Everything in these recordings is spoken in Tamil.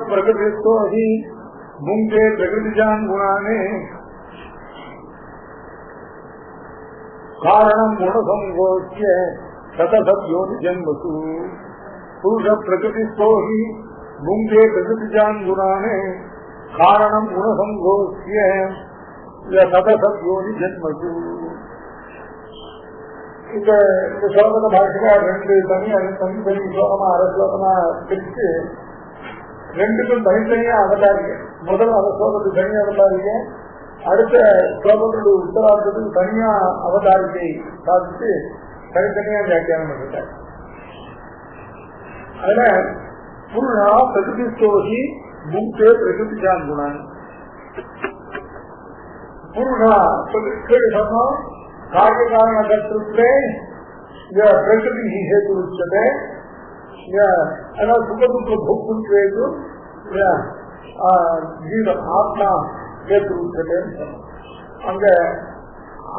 प्रकृतिस्तो ही भुंक्ते प्रकृतिजान गुणाने कारणं गुणसंगोच्य सतसद्योनि जन्मसु पुरुष प्रकृतिस्तो ही भुंक्ते प्रकृतिजान गुणाने कारणं गुणसंगोच्य सतसद्योनि जन्मसु. இந்த ஸ்லோகத்தை பாஷைக்கார் ரெண்டு தனி ஸ்லோகமா அரை ஸ்லோகமா பிரிச்சு ரெண்டுக்கும் தனித்தனியா அவதாரிக்க. முதல் ஸ்லோகத்துக்கு தனியா அவதாரிக்க, அடுத்த ஸ்லோகத்துடைய உத்தரார்த்தத்துக்கு தனியா அவதாரிக்கை சாதிச்சு தனித்தனியா வியாக்கியானம் பண்ணிட்டார். அதுல புருஷா பிரகிருதி ஸ்தோஷி முக்தே பிரகிருதிஜான் குணான். புருஷா சொன்னோம் कार्य कारण कर्तृत्वे प्रकृति ही हेतु उच्यते सुख दुख भोक्तृत्वे जीवन आत्मा हेतु उच्यते. அங்க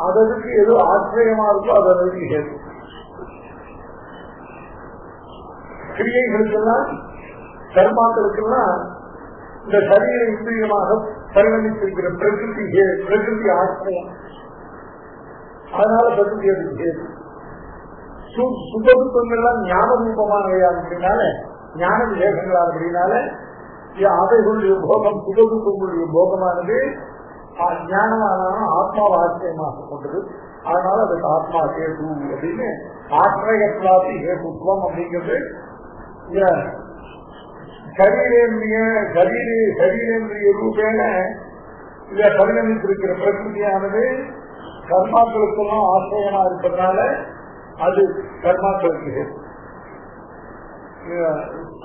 அதற்கு ஏதோ ஆச்சரியமா இருக்கோ அதற்கு ஹேத்து. கிரியைகளுக்கெல்லாம் கர்மாக்களுக்கெல்லாம் இந்த சரீர இந்திரியமாக பரிணமித்திருக்கிற பிரகிருதி ஆச்சரியம். அதனால பிரகிருதி அது சுகதுக்கங்கள்லாம் ஞான ரூபமானவையா அப்படின்னால ஞான விசேஷங்களா அப்படின்னால அவைகளுடைய போகம் சுகதுக்கங்களுடைய போகமானது ஞானமானாலும் ஆத்மாவை ஆச்சரியமாக கொண்டது. அதனால அதுக்கு ஆத்மா ஹேது அப்படின்னு ஆசிரியத்வாதி ஹேதுத்துவம் அப்படிங்கிறது சரீரேந்திரிய ரூபேன இத பரிணமித்திருக்கிற பிரகிருதியானது கர்மாக்களுக்கெல்லாம் ஆசிரியமா இருப்பதனால அது கர்மாக்களுக்கு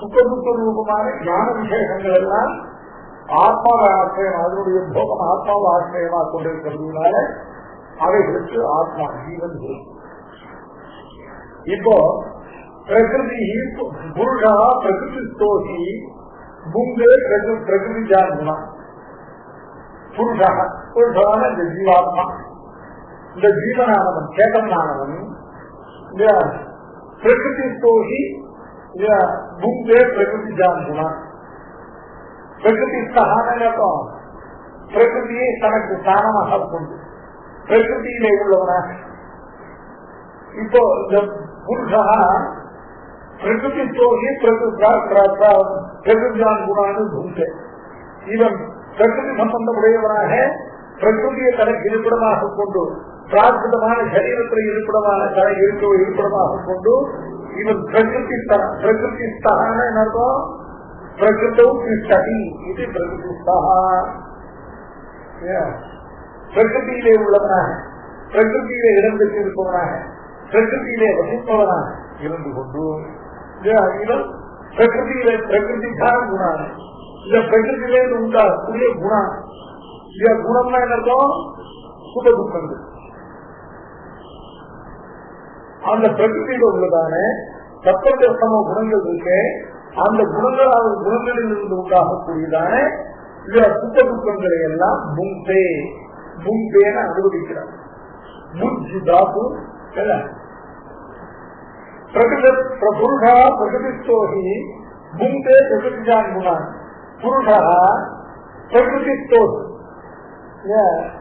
சுகதுக்க ரூபமான ஞான விசேஷங்கள் எல்லாம் ஆத்மாவை ஆசிரியம், அதனுடைய போகம் ஆத்மாவை ஆசிரியமா கொண்டிருக்கிறதுனால அவைகளுக்கு ஆத்மா ஜீவன். இப்போ பிரகிருதி புருஷா பிரகிருதி ஸ்தோஷி புங்கே பிரகிருதி ஜான்மா. புருஷான இந்த ஜீவாத்மா, இந்த ஜீவனானவன் சேதனானவன் பிரகிருதி ஸ்தோஷி புங்கே பிரகிருதி ஜான்குணா. பிரகிருதி ஸ்தானம் பிரகிருதியை தனக்கு ஸ்தானமாக கொண்டு பிரகிருதியிலே உள்ளவனாக. இப்போ இந்த புருஷா பிரகிருதி ஸ்தோஷி பிரகிருதி ஜான்குணான்னு புங்கே. இவன் பிரகிருதி சம்பந்தமுடையவனாக பிரகிருதியை தனக்கு இருப்பிடமாக கொண்டு பிரார்த்தமான சரீரத்தில் இருப்பிடமாக கொண்டு இவன் பிரகிருதி ஸ்தான அர்த்தம். பிரகிருத்தம் திஷ்டதி இது பிரகிருதி ஸ்தா. பிரகிருதியிலே உள்ளவனாக, பிரகிருதியிலே இருந்து இருப்பவனாக, பிரகிருதியிலே வசிப்பவனாக இருந்து கொண்டு இவன் பிரகிருதியிலே பிரகிருதிக்கான குணான இந்த பிரகிருதியிலே உண்டாகக்கூடிய குணம். குணம்னா என்னர்த்தம்? சுக துக்கங்கள். அந்த பிரகிருதியில உள்ளதான சப்தசம குணங்கள் இருக்கு. அந்த குணங்களில் இருந்து உண்டாகக்கூடியதான சுக துக்கங்களை எல்லாம் புங்கேன அனுபவிக்கிறார். புஜ் தாத்து புருஷா பிரகிருதிஸ்தோஹி புங்கே பிரகிருதிஜான் குணான். புருஷா பிரகிருதிஸ்தோஹி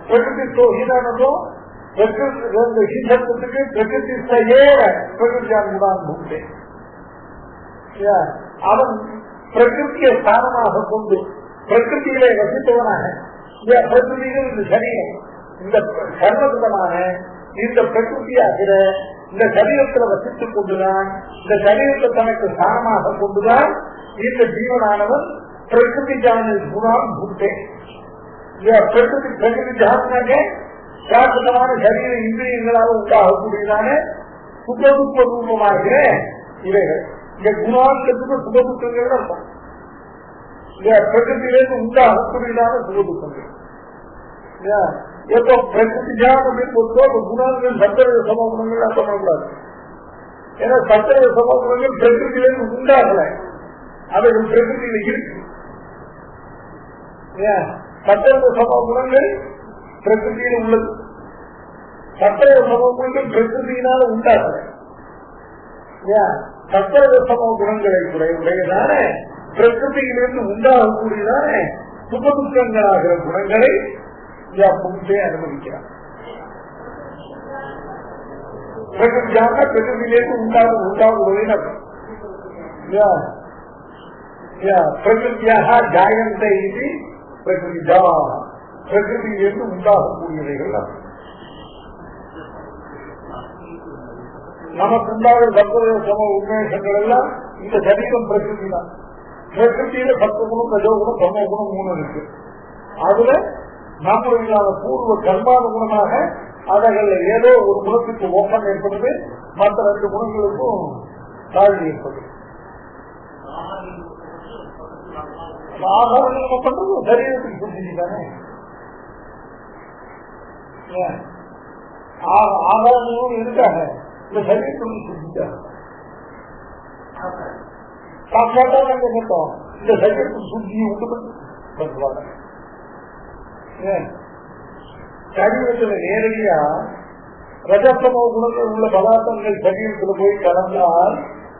பிரகிருதிஸ்தோஹினானதும் பிரகிருதிக்கு பிரகிருதிஸ்தே பிரகிருதிஜான் குணான் புங்கே. அவன் பிரகிருத்தியை ஸ்தானமாக கொண்டு பிரகிருத்தியிலே வசித்தவனாக பிரகிருதிகள் இந்த சரீரம், இந்த சர்வதமான இந்த பிரகிருதியாகிற இந்த சரீரத்தில் வசித்துக் கொண்டுதான், இந்த சரீரத்தை தனக்கு ஸ்தானமாக கொண்டுதான் இந்த ஜீவனானவன் பிரகிருதி ஜான குணான் புத்தே. பிரகிருதி ஜானாக சாஸ்வதமான சரீர இந்திரியங்களால் உண்டாகக்கூடியதான சுகதுக்க ரூபமாகிற இவைகள். இந்த குணாந்தத்துக்கு சுகதுக்கங்கள் அர்த்தம். பிரகிருத்திலிருந்து உண்டாகக்கூடியதான சுகதுக்கங்கள். எப்போ பிரகிருதி ஜானம் அப்படின்னு பொறுத்தோ குணங்கள் சத்திர சமகுணங்கள் சொல்லக்கூடாது. ஏன்னா சத்திர சமகுணங்கள் பிரகிருத்திலிருந்து உண்டாகல, அவைகள் பிரகிருதியில இருக்கு. சத்திர சம குணங்கள் பிரகிருதியில உள்ளது. சத்திர சம குணங்கள் பிரகிருதியினால உண்டாக சத்திர சம குணங்களை உடையதான பிரகிருதியிலிருந்து உண்டாகக்கூடியதான சுபதுக்கங்களாகிற குணங்களை புகுத்தே அனுமதிக்கிறார். பிரகிருதியான பிரகிருதியிலிருந்து உண்டாகுவதை பிரகிருத்தியாக ஜாயந்த இது பிரகிருதிதா பிரகிருதியிலிருந்து உண்டாகக்கூடியவைகள். நமக்கு உண்டாகிற சத்திர சம உண்மேஷங்கள் எல்லாம் இந்த சரீரம் பிரகிருதி தான். பிரகிருத்தியில சத்துவகுணம் ரஜோகுணம் தமோகுணம் 3 இருக்கு. அதுல நம்மளுடைய பூர்வ கர்மானுகுணமாக அவைகள் ஏதோ ஒரு குணத்துக்கு ஓட்டம் ஏற்படுது, மற்ற 2 குணங்களுக்கும் தாழ்வு ஏற்படுது. ஆகாரம் நம்ம பண்றது சரீரத்துக்கு சுத்தி தானே. ஆகாரம் இருக்காக இந்த சரீரத்துக்கு சுத்திட்டாங்க. சாப்பாட்டா நாங்க கேட்டோம் இந்த சரீரத்துக்கு சுத்தியை உண்டு பண்ணுவாங்க. சரீரத்துல நேரடியா ரஜசமோ குணங்கள் உள்ள பதார்த்தங்கள் சரீரத்துல போய் கலந்தால்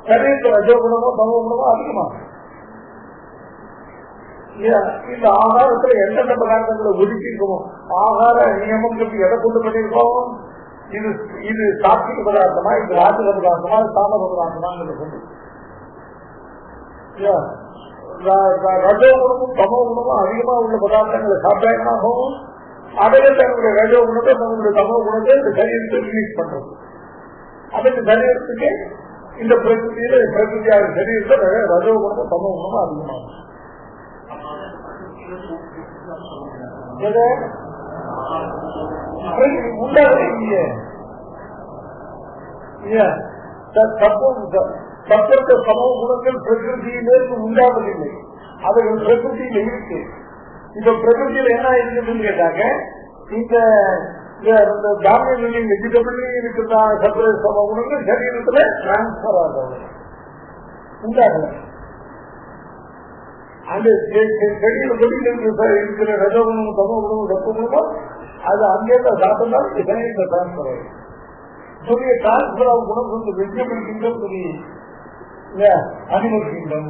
சரீரத்தில் ரஜகுணமோ தமோ குணமோ அதிகமாகும். இந்த ஆகாரத்துல எந்தெந்த பதார்த்தங்களை ஒதுக்கிருக்கோம், ஆகார நியமங்களுக்கு எதை கொண்டு பண்ணிருக்கோம், இது சாத்விக பதார்த்தமா, இது ராஜக பதார்த்தமா, தாமர பதார்த்தமாங்கிறத கொண்டு ரஜோகுணமும் தமோ குணமும் அதிகமா உள்ள பதார்த்தங்களை சாப்பிட்டாகும். அதையே தன்னுடைய ரஜோ குணத்தை தன்னுடைய தமோ குணத்தை இந்த சரீரத்தை ரிலீஸ் பண்றது. அதுக்கு சரீரத்துக்கு இந்த பிரகிருதியில பிரகிருதியாக சரீரத்தை ரஜோ குணமும் தமோ குணமும் அதிகமாகும். சத்திரத்த சமூக குணங்கள் பிரகிருதியிலிருந்து உண்டாவதில்லை, அவைகள் பிரகிருதியில இருக்கு. இப்ப பிரகிருதியில என்ன இருக்குன்னு கேட்டாங்க, இந்த தானியம் வெஜிடபிள் இருக்கிற சத்திர சமூக குணங்கள் சரீரத்துல டிரான்ஸ்பர் ஆகாது, உண்டாகல. அந்த செடியில வெளியில் இருக்கிற ரஜகுணமும் தமோகுணமும் சத்துவகுணமும் அது அங்கேதான் சாப்பிட்டால் சரீரத்தை டிரான்ஸ்பர் ஆகும். சொல்லி டிரான்ஸ்பர் ஆகும் குணம் வந்து வெஜிடபிள் கிங்டம் சொல்லி அனிமல் கிங்டம்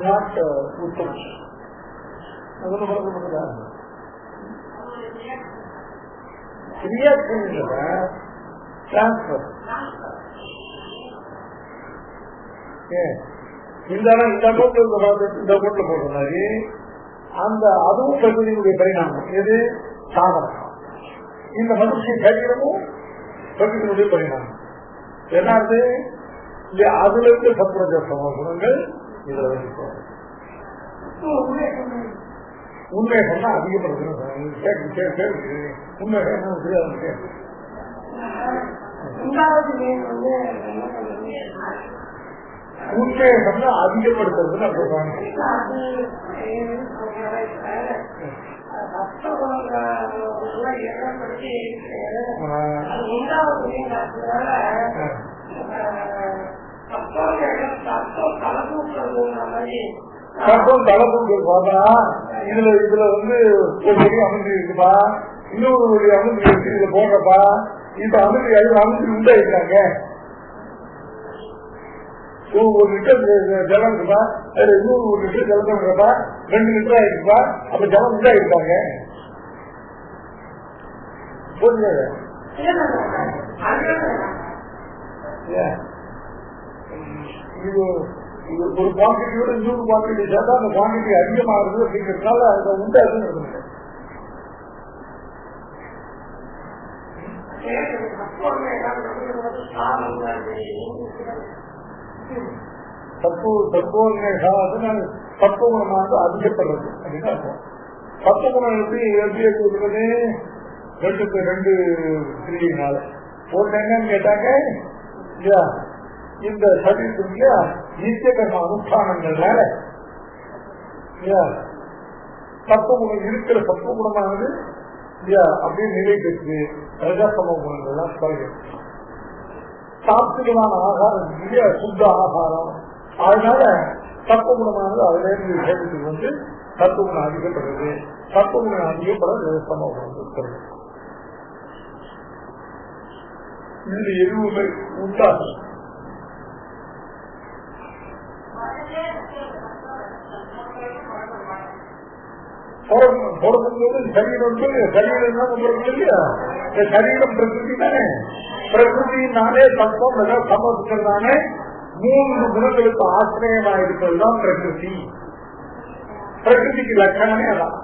நாட் உத்தம் டிரான்ஸ்பர் இருந்தாலும் இந்த கோட்டில் போடுற மாதிரி அந்த அதுவும் பிரகிருதியுடைய பரிணாமம். எது சாதனம், இந்த மனுஷ சரீரமும் பிரகிருதியுடைய பரிணாமம். என்னாது அதுல இருந்து சத்ரஜ சம குணங்கள் இதுல உண்மைகள்னா அதிகப்படுத்துறது. உண்மைகள் உண்மைகள்னா அதிகப்படுத்துறதுன்னு சொல்றாங்க. சத்தம் தலைப்புகள் பார்த்தா இதுல வந்து ஒரு வழி அமைஞ்சு இருக்குப்பா, இன்னொரு வழி அமைஞ்சு இருக்கு, இதுல போடுறப்பா இப்ப அமைதி அமைஞ்சு உண்டாயிருக்காங்க. ஒரு லிட்டர் ஜலம் இருக்குப்பா, அதுல இன்னொரு 1 லிட்டர் ஜலத்தை விடுறப்பா 2 லிட்டர் ஆயிருக்குப்பா, அப்ப ஜலம் உண்டாயிருக்காங்க. இது ஒரு குவான்டிட்டியோட இன்னொரு குவான்டிட்டி சேர்த்தா அந்த குவான்டிட்டி அதிகமாகுது அப்படிங்கிறதுனால அதை உண்டாகுது. சத்துவகுணமாக அதிகப்படுறது அப்படின்னா சத்துவகுணம் எப்படி இருக்கிறது 2 கிரியினால ஒன்று என்னன்னு கேட்டாங்க, இந்த சரீரத்துக்கு நித்திய கர்ம அனுஷ்டானங்கள்னால சத்துவகுணம் இருக்கிற சத்துவகுணமானது அப்படியே நிலை பெற்று ரஜசம குணங்கள்லாம் குறையும். சாத்விகமான ஆகாரம் சுத்த ஆகாரம் அதனால சத்துவகுணமானது அதிலிருந்து விஷயத்துக்கு வந்து சத்துவகுணம் அதிகப்படுறது. சத்துவகுணம் அதிகப்பட சமூகம் இருக்கிறது. இது எதுவுமே உண்டாகும். பிறக்கும்போது சரீரம் சரீரம் தான் பிறகு இல்லையா? இந்த சரீரம் பிரகிருதி தானே. பிரகிருதினாலே தத்துவம் சம்பவத்துக்கிறதானே 3 குணங்களுக்கு ஆசிரியமா இருக்கிறது தான் பிரகிருதி. பிரகிருதிக்கு லட்சணமே அதான்.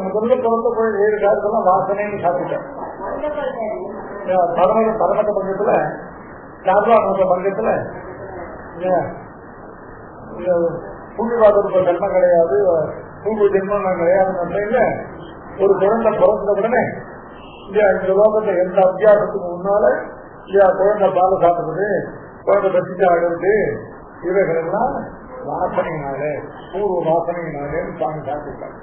முதல்ல பிறந்த போய் 7 காலத்தெல்லாம் வாசனைன்னு சாப்பிட்டேன். பரமத்த பங்கத்துல சாப்பிட பங்கத்துல புள்ளிவாதத்துக்கு ஜென்மம் கிடையாது, பூர்வ ஜென்மம் நான் கிடையாதுன்னு இல்ல. ஒரு குழந்தை பிறந்த உடனே இந்த லோகத்தை எந்த அத்தியாசத்துக்கு முன்னால குழந்தை பால சாப்பிடுறது, குழந்தை பசிச்சு ஆடுறது, இவைகள் எல்லாம் வாசனையினாலே பூர்வ வாசனையினாலே சாமி சாப்பிட்டாங்க.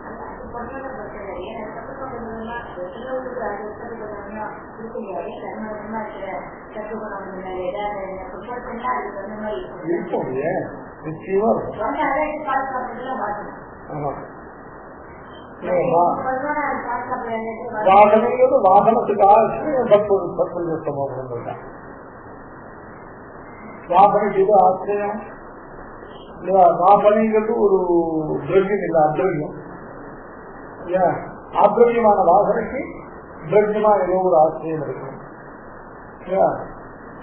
இருக்கும் நிச்சயமா வாசனைங்கிறது வாசனத்துக்கு ஆசிரியம் சத்புருஷமாக வாசனைக்கு இது ஆசிரியம். வாசனைங்கிறது ஒரு திரவியம் இல்லை, அத்ரவியம். அத்ரவியமான வாசனைக்கு திரவியமா ஏதோ ஒரு ஆசிரியம் இருக்கும்.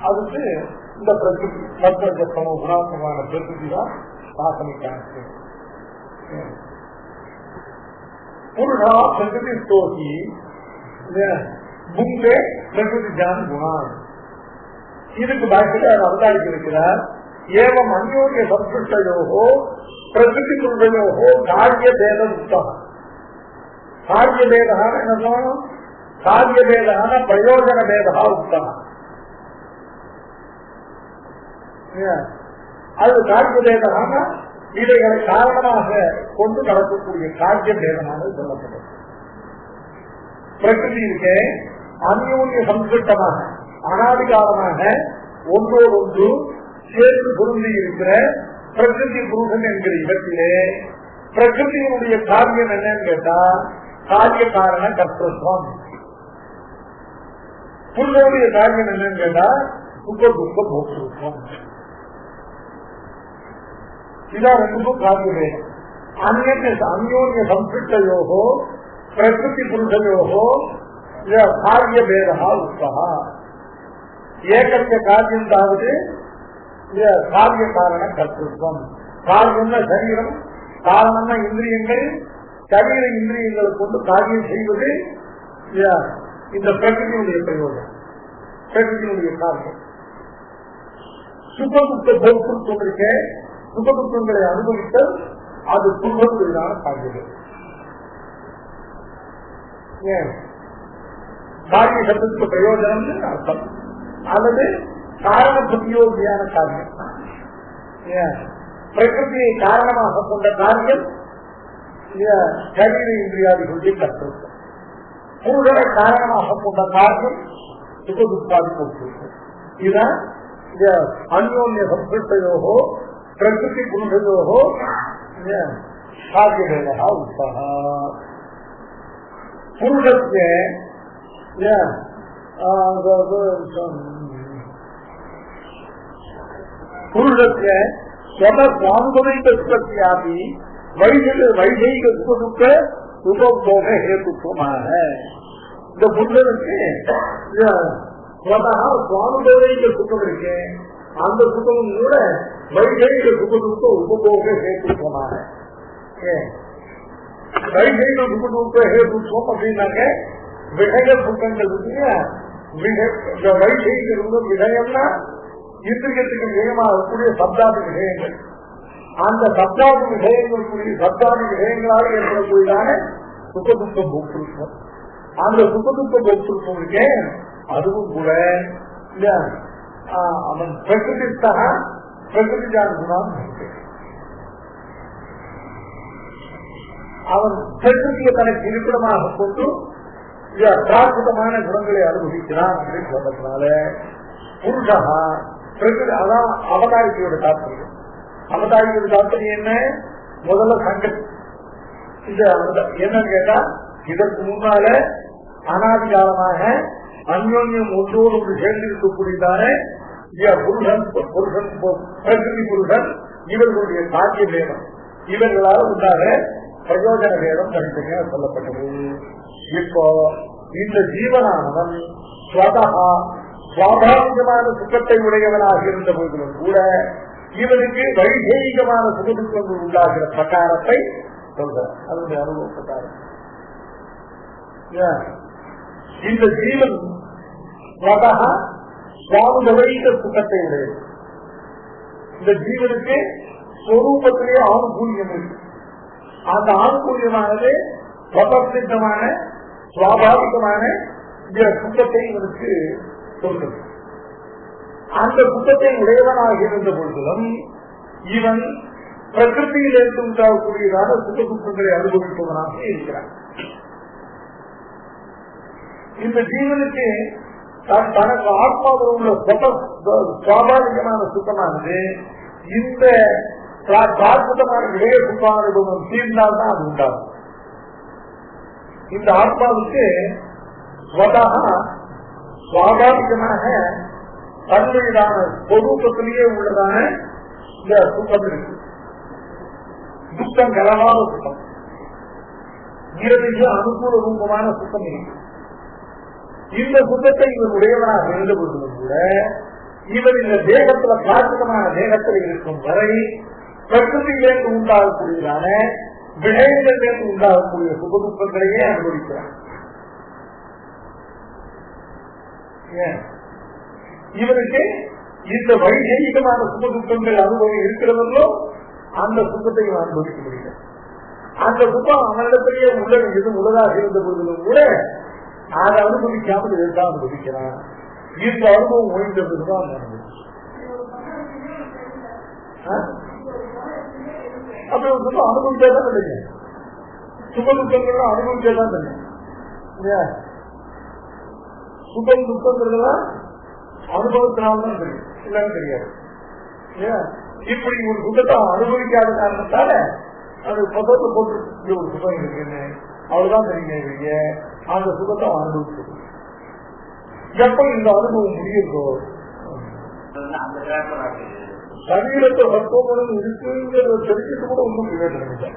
அதுக்கு இந்த பிரகிருதி சத்வஜத்தமோ குணாத்மகமான பிரகிருதி தான் வாசனைக்கு ஆசிரியம். புருஷா பிரகிருதி ஸ்தோகி புங்கே பிரகிருதி ஜான் குணான். இதுக்கு பாக்கிய அவதாரிக்கு இருக்கிறார். ஏவம் அந்யோன்ய சம்ஸ்கிருஷ்டயோகோ பிரகிருதி புருஷயோகோ காரிய பேத உத்தம். காரிய பேதான என்ன சொல்லணும்? காரிய பேதான பிரயோஜன பேதா உத்தம். அது காரிய பேதான இதைகளை காரணமாக கொண்டு நடக்கக்கூடிய காரிய பேதமானது சொல்லப்பட்டது. பிரகிருதி இருக்க அந்யோன்ய சம்ஸ்கிருஷ்டமாக அனாதிகாரமாக ஒன்றோடொன்று சேர்ந்து பொருந்தி இருக்கிற பிரகிருதி புருஷன் என்கிற இடத்திலே பிரகிருதியினுடைய காரியம் என்னன்னு கேட்டா காரிய காரண கர்த்தத்துவம். புருஷனுடைய காரியம் என்னன்னு கேட்டா சுக துக்க போக்குவம். இதான் ரெண்டுக்கும் காரியமே. அந்யோன்ய சம்ஸ்கிருஷ்டயோகோ பிரகிருதி புருஷயோகோ காரிய பேதா உத்தா. ஏகத்திய காரியம் தாவது காரிய காரண கர்த்தத்துவம். காரியம்னா சரீரம், காரணம்னா இந்திரியங்கள். சரீர இந்திரியங்களை கொண்டு காரியம் செய்வது இந்த பிரகிருதியுடைய பிரயோகம், பிரகிருதியுடைய காரியம். சுகதுக்க போக்குவரத்து இருக்க சுகதுக்கங்களை அனுபவித்தல் அது சுகத்துக்கான காரியம். காரிய சப்தத்துக்கு பிரயோஜனம் அர்த்தம். அல்லது காரண பிரதியோகியான காரியம். பிரகிருதியை காரணமாக கொண்ட காரியம் சரீர இந்திரியாதிகளுடைய கர்த்தத்துவம். புருஷனை காரணமாக கொண்ட காரியம் சுகதுக்காதி போக்குவரத்து. இதுதான் அந்யோன்ய சம்ஸ்கிருஷ்டயோகோ பிரகிருதி புருஷயோகோ காரியபேதா உத்தா. புருஷஸ்ய புருஷஸ்ய ஸ்வதஸ்வானுபவிகஸ்யாபி வைஷயிக சுகதுக்க உபபோக ஹேதுத்வமாக. இந்த புருஷனுக்கு சுவானுபவிக சுகம் இருக்கு. அந்த சுகமும் கூட வைஷயிக சுகதுக்க உபபோக ஹேதுத்வமாக. வைஷயிக சுகதுக்க ஹேதுத்வம் அப்படின்னாக்க விஷய சுகங்கள் இருக்குங்க. வைஷயிக விஷயம்னா இந்திரியத்துக்கு விஷயமாகக்கூடிய சப்தாதி விஷயங்கள். அந்த சப்தாதி விஷயங்களுக்குரிய சப்தாதி விஷயங்களால் ஏற்படக்கூடியதான சுகதுக்க போக்குவம். அந்த சுகதுக்க போக்குவம் இருக்கேன் அதுவும் கூட அவன் பிரகிருதிஸ்தக பிரகிருதிஜான குணம். அவன் பிரகிருதியை தனக்கு இருப்பிடமாக கொண்டு பிராகிருதமான குணங்களை அனுபவிக்கிறான் அப்படின்னு சொன்னதுனால புருஷா பிரகிருதி. அதான் அவதாரிக்கையோட தாற்பயம். அவதாரிக்கையோட தாற்பயம் என்ன? முதல்ல சங்கத் என்னன்னு கேட்டா, இதற்கு முன்னால அனாதிகாலமாக அந்யோன்யம் ஒன்றோடு ஒன்று சேர்ந்திருக்கக்கூடியதான புருஷன் புருஷன் பிரகிருதி புருஷன் இவர்களுடைய காரிய பேதம், இவர்களால் உண்டாக பிரயோஜன பேதம் தனித்தனியாக சொல்லப்பட்டது. இப்போ இந்த ஜீவனானவன் சுவாபாவிகமான சுகத்தை உடையவனாக இருந்த போதிலும் கூட இவனுக்கு வைதேகிகமான சுகதுக்கங்கள் உண்டாகிற பிரகாரத்தை சொல்றார். அதனுடைய அனுபவ பிரகாரம் இந்த ஜீவன் சுவாமுதவைக சுகத்தை உடையது. இந்த ஜீவனுக்கு ஸ்வரூபத்திலேயே ஆணுகூல்யம் இருக்கு. அந்த ஆணுகூல்யமானது சுவசித்தமான சுவாபாவிகமான சுத்தத்தை இவனுக்கு சொல்றது. அந்த சுத்தத்தை உடையவனாக இருந்த பொழுதிலும் இவன் பிரகிருதியிலிருந்து உண்டாகக்கூடியதான சுத்த துக்கங்களை அனுபவிப்பவனாக இருக்கிறான். இந்த ஜீவனுக்கு தனக்கு ஆத்மாவில் உள்ள சுவாபாவிகமான சுத்தமானது இந்த பிரார்த்தமான இளைய சுத்தானுபவம் தீர்ந்தால்தான் அது உண்டாகும். இந்த ஆத்மாவுக்கு சுவாபாவிகமாக தன்மையிலான சொரூபத்திலேயே உள்ளதான இந்த சுத்தம் இருக்கு. துக்கம் கலவாத சுத்தம், இறுதிக்கு அனுகூல ரூபமான சுத்தம் இருக்கு. இந்த சுத்தத்தை இவன் உடையவனாக இருந்த பொழுதும் கூட இவன் இந்த தேகத்துல பிரார்த்தமான தேகத்தில் இருக்கும் வரை பிரகிருதியிலிருந்து உண்டாகக்கூடியதான விஷயங்களிலிருந்து உண்டாகக்கூடிய சுகதுக்கங்களையே அனுபவிக்கிறான். இவனுக்கு இந்த வைதீகமான சுகதுக்கங்கள் அனுபவம் இருக்கிறவர்களோ அந்த சுகத்தை இவன் அனுபவிக்க முடியும். அந்த சுகம் அவனிடத்திலேயே உள்ளது எது உள்ளதாக இருந்த பொழுதிலும் கூட அதை அனுபவிக்காமல் இதைத்தான் அனுபவிக்கிறான். இந்த அனுபவம் ஓய்ந்ததுதான் அனுபவிச்சு அப்படி ஒரு சுகம் அனுபவிச்சாதான் தெரியும். சுகதுக்கங்கள்லாம் அனுபவிச்சாதான் தெரியும். சுகம் துக்கங்கிறதுலாம் அனுபவத்தினால்தான் தெரியும், இல்லன்னு தெரியாது. இப்படி ஒரு சுகத்தை அனுபவிக்காத காரணத்தால அது பதத்தை போட்டு ஒரு சுகம் இருக்குன்னு அவ்வளவுதான் தெரியுங்க. அந்த சுகத்தை அனுபவிச்சது எப்ப இந்த அனுபவம் முடியுதோ சரீரத்தை வர்த்தகம் இருக்குங்கிறத தெரிஞ்சுட்டு கூட ஒன்றும் பிரயோஜனம் இல்லை.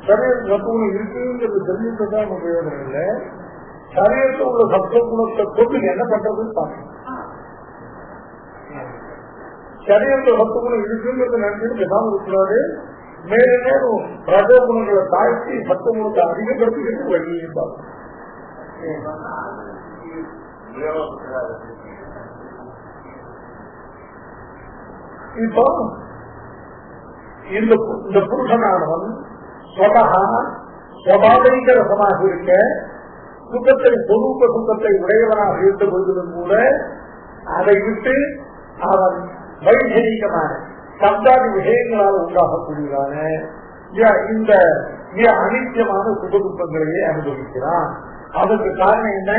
சரீரத்து வர்த்தகம் இருக்குங்கிறது தெரிஞ்சுட்டுதான் ஒன்றும் பிரயோஜனம் இல்லை. சரீரத்தில் உள்ள சப்த குணத்தை கொண்டு என்ன பண்றதுன்னு பார்க்கணும். சரீரத்தில் சப்த குணம் இருக்குங்கிறது நினைச்சு பேசாம இருக்கிறாரு. மேலே நேரம் ரஜ குணங்களை தாழ்த்தி சப்த குணத்தை அதிகப்படுத்திக்கிட்டு வழியை பார்க்கணும். இப்போ இந்த புருஷனானவன் சுவாபாவிக ரசமாக இருக்க சுகத்தை சொரூப சுகத்தை உடையவனாக இருந்த பொழுதிலும் கூட அதை விட்டு அவன் வைதீகமான சப்தாதி விஷயங்களால் உண்டாகக்கூடியதான இந்த அனித்தியமான சுகதுக்கங்களையே அனுபவிக்கிறான். அதற்கு காரணம் என்ன?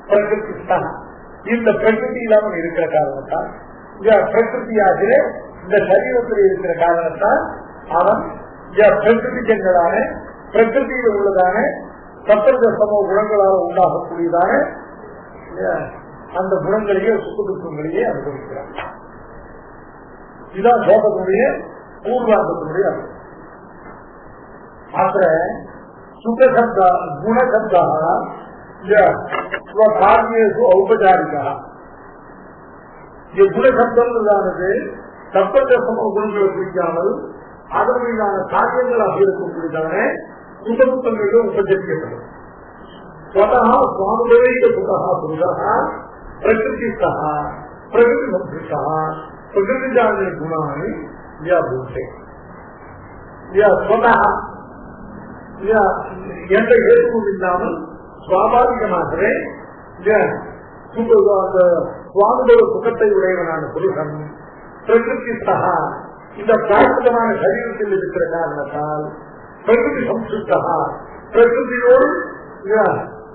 பிரகிருதிஸ்தான். இந்த பிரகிருதியில் அவன் இருக்கிற காரணத்தால் பிரகிருதியாகிற இந்த சரீரத்தில் இருக்கிற காரணத்தால் அவன் பிரகிருதிகளான பிரகிருதியில் உள்ளதான சப்தசம குணங்களால் உண்டாகக்கூடியதான அந்த குணங்களையே சுகதுக்கங்களையே அனுபவிக்கிறான். இதுதான் சோகத்தினுடைய பூர்வாந்தத்தினுடைய அப்புற சுகசப்தா குணசப்தா காரியேஷு ஔபச்சாரிகா. குணசப்தம்ன்றதானது சப்தசம குணங்களை குறிக்காமல் அதன் மீதான காரியங்களாக இருக்கக்கூடியதான சுகதுக்கங்களிலே உபச்சரிக்கப்படும். சுவாமுதவைக சுகா புருஷா பிரகிருதிஸ்தா பிரகிருதி சம்சிஷ்டா பிரகிருதிஜான குணானி பூஷே என்ற ஏதுவும் இல்லாமல் சுவாபாவிகமாகவே அந்த சுவாமியோட சுகத்தை உடையவனான புருஷன் பிரகிருதி சகா இந்த பிராகிருதமான சரீரத்தில் இருக்கிற காரணத்தால் பிரகிருதி சம்சுத்தா பிரகிருதியோடு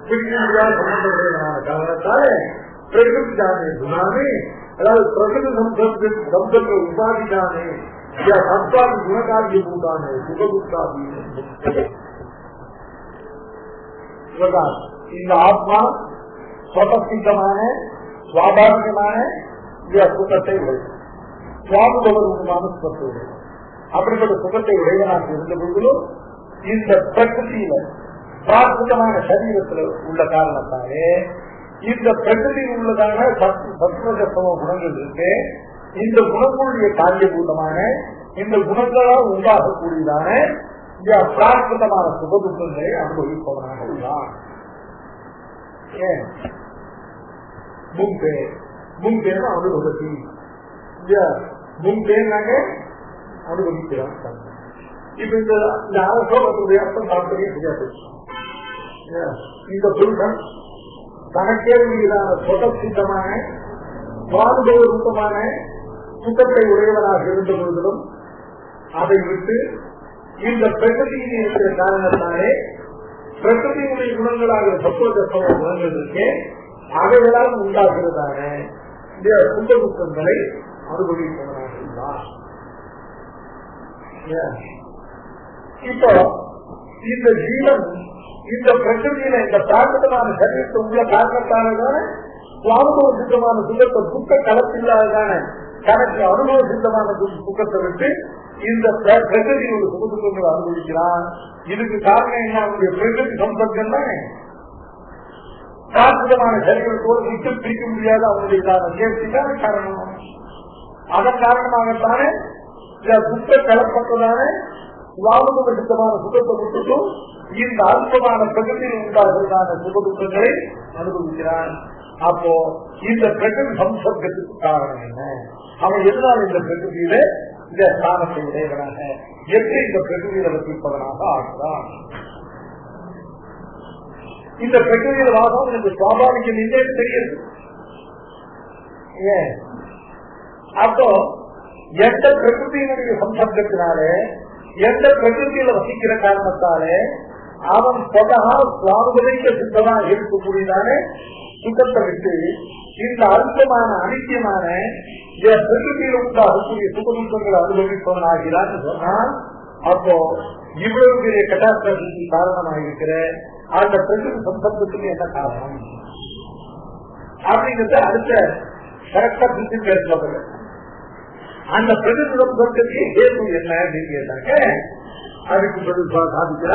சம்பந்தமுடையவனான காரணத்தாலே பிரகிருதி தானே குணானே அதாவது பிரகிருதி சம்சத்த உபாதி தானே சத்வாதி குணகாரிய பூதானே சுகபுத்தாதி இந்த ஆத்மா சுவசித்தமான சுவாபாவிகமான சுகத்தை உடையது சுவாமுகமான சுகத்தை உடையது அப்படிப்பட்ட சுகத்தை உடையவனாக இருந்த போதிலும் இந்த பிரகிருதியில பிராகிருதமான சரீரத்தில் உள்ள காரணத்தாலே இந்த பிரகிருதியில் உள்ளதான சத்வசம குணங்கள் இருக்கு இந்த குணங்களுடைய காரியபூதமான இந்த குணங்களால் உண்டாகக்கூடியதான இந்த பிராகிருதமான சுகதுக்கங்களை அனுபவிப்பவனாக உள்ளான். முன்பேன அனுபவத்தி முன்பேனாக அனுபவிக்கிறான். இப்ப இந்த அரசோடைய அர்த்தம் தாற்பயம் சரியா போச்சு. இந்த புருஷன் தனக்கே உரியதான சுகசித்தமான சுவானுபவ ரூபமான சுகத்தை உடையவனாக இருந்த பொழுதிலும் அதை விட்டு இந்த பிரகிருதியில் இருக்கிற காரணத்தாலே பிரகிருதியுடைய குணங்களாக சத்துவதர்ம குணங்கள் இருக்கே அவைகளால் உண்டாகிறதான இந்த சுக துக்கங்களை அனுபவிப்பவனாக இருந்தார். இப்போ இந்த ஜீவன் இந்த பிரகிருதியில இந்த பிராகிருதமான சரீரத்தை உள்ள காரணத்தானதான சுவானுபவ சித்தமான சுகத்தை துக்க கலப்பில்லாததான தனக்கு அனுபவ சித்தமான துக்கத்தை விட்டு இந்த பிரகிருதியில் உள்ள சுக துக்கங்களை அனுபவிக்கிறான். இதுக்கு காரணம் என்ன? அவனுடைய பிரகிருதி சம்பந்தம் தானே பிராகிருதமான சரீரத்தோடு விட்டு பிரிக்க முடியாத அவனுடைய சேர்த்திக்கான காரணம். அதன் காரணமாகத்தானே துக்க கலப்பட்டதான சுவானுபவ சித்தமான சுகத்தை விட்டுட்டும் இந்த அல்பமான பிரகிருதியில் உண்டாகிறதான சுகதுக்கங்களை அனுபவிக்கிறான். அப்போ இந்த பிரகிருதி சம்சர்க்கத்துக்கு காரணம் என்ன? அவன் எதனால் இந்த பிரகிருதியில இந்த ஸ்தானத்தை உடையவனாக எப்படி இந்த பிரகிருதியில வசிப்பவனாக ஆகிறான்? இந்த பிரகிருதியில வாசம் எனக்கு சுவாபாவிகம் இல்லைன்னு தெரியுது. ஏன் அப்போ எந்த பிரகிருதியினுடைய சம்சர்க்கத்தினாலே எந்த பிரகிருதியில வசிக்கிற காரணத்தாலே அவன் சொதகா சுவானுபவிக்க சித்தமாக இருக்கக்கூடியதான சுகத்தை விட்டு இந்த அல்பமான அனித்தியமான பிரகிருதியில் உண்டாகக்கூடிய சுகதுக்கங்களை அனுபவிப்பவன் ஆகிறான்னு சொன்னால் அப்போ இவ்வளவு பெரிய கட்டாஸ்திரத்துக்கு காரணமாக இருக்கிற அந்த பிரகிருதி சம்பந்தத்துக்கு என்ன காரணம் அப்படிங்கிறத அடுத்த கரெக்டா பிரிச்சு பேசுவாங்க. அந்த பிரகிருதி சம்பந்தத்துக்கு ஹேது என்ன அப்படின்னு கேட்டாங்க. அதுக்கு பதில் சாதிக்கிற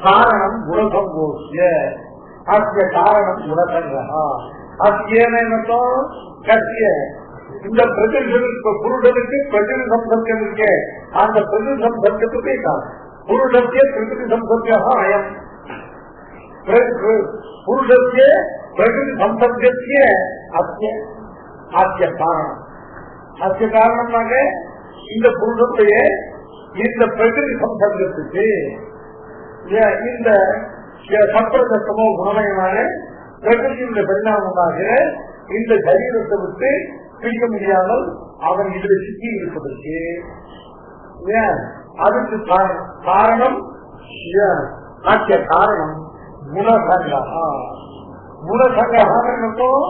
காரணம் குணசங்கோஷ்ய அத்திய காரணம் குணசங்கா அத்தியனோ கத்திய இந்த பிரகிருதி புருடனுக்கு பிரகிருதி சம்பந்தம் இருக்கு. அந்த பிரகிருதி சம்பந்தத்துக்கு காரணம் புருடத்திய பிரகிருதி சம்பந்தம் அயம் புருடத்திய பிரகிருதி சம்பந்தத்திய அத்திய ஆத்திய காரணம் அத்திய காரணமாக இந்த புருடத்தைய இந்த பிரகிருதி சம்பந்தத்துக்கு இந்த சம்பிரதமோ குணமயமான பிரகிருதியுடைய பரிணாமமாக இந்த சரீரத்தை விட்டு பிடிக்க முடியாமல் அவன் இதில் சிக்கி இருப்பதற்கு அதுக்கு காரணம் ஆக்கிய காரணம் குணசங்கா. குணசங்கம்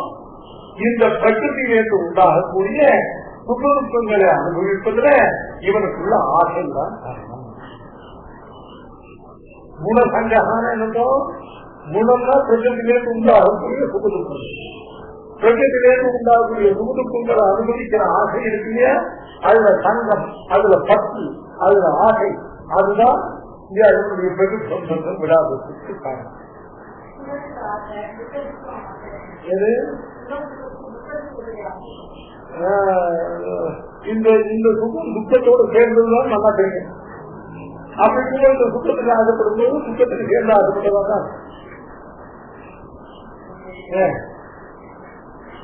இந்த பிரகிருதியிலிருந்து உண்டாகக்கூடிய சுகதுக்கங்களை அனுபவிப்பதில் இவனுக்குள்ள ஆசை தான் காரணம். குணசங்கானோ குணம்னா பிரகிருதியிலிருந்து உண்டாகக்கூடிய சுகதுக்கம். பிரகிருதியிலிருந்து உண்டாகக்கூடிய சுகதுக்கங்களை அனுபவிக்கிற ஆசை இருக்கு இல்லையா, அதுல சங்கம், அதுல பக்தி, அதுல ஆசை, அதுதான் அதனுடைய பிரகிருதி சம்பந்தம் விடாததுக்கு காரணம். இந்த சுகம் துக்கத்தோடு சேர்ந்ததுதான் நல்லா தெரியும். அப்படி இந்த சுத்தத்துக்கு ஆசைப்படும் போது சுத்தத்துக்கு சேர்ந்து ஆசைப்பட்டதான்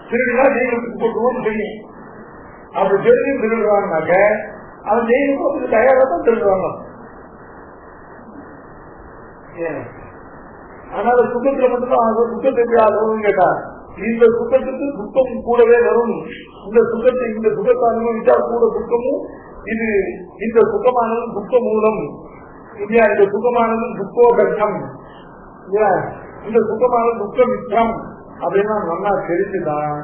திருடினா ஜெயிலுக்கு போட்டுவோம் தெரியும். அப்படி தெரிஞ்சு திருடுறாங்கனாக்க அவன் ஜெயிலுக்கு போட்டு தயாராக தான் திருடுவாங்க. அதனால சுத்தத்துல மட்டும்தான் சுத்தத்துக்கு ஆசைன்னு கேட்டா இந்த சுகத்துக்கு துக்கம் கூடவே வரும். இந்த சுகத்தை அனுபவிச்சா கூட துக்கமும், இது இந்த சுகமானது துக்க மூலம் இல்லையா, இந்த சுகமானது துக்கோகட்டம் இல்லையா, இந்த சுகமானது துக்க மிச்சம் அப்படின்னா நல்லா தெரிஞ்சுதான்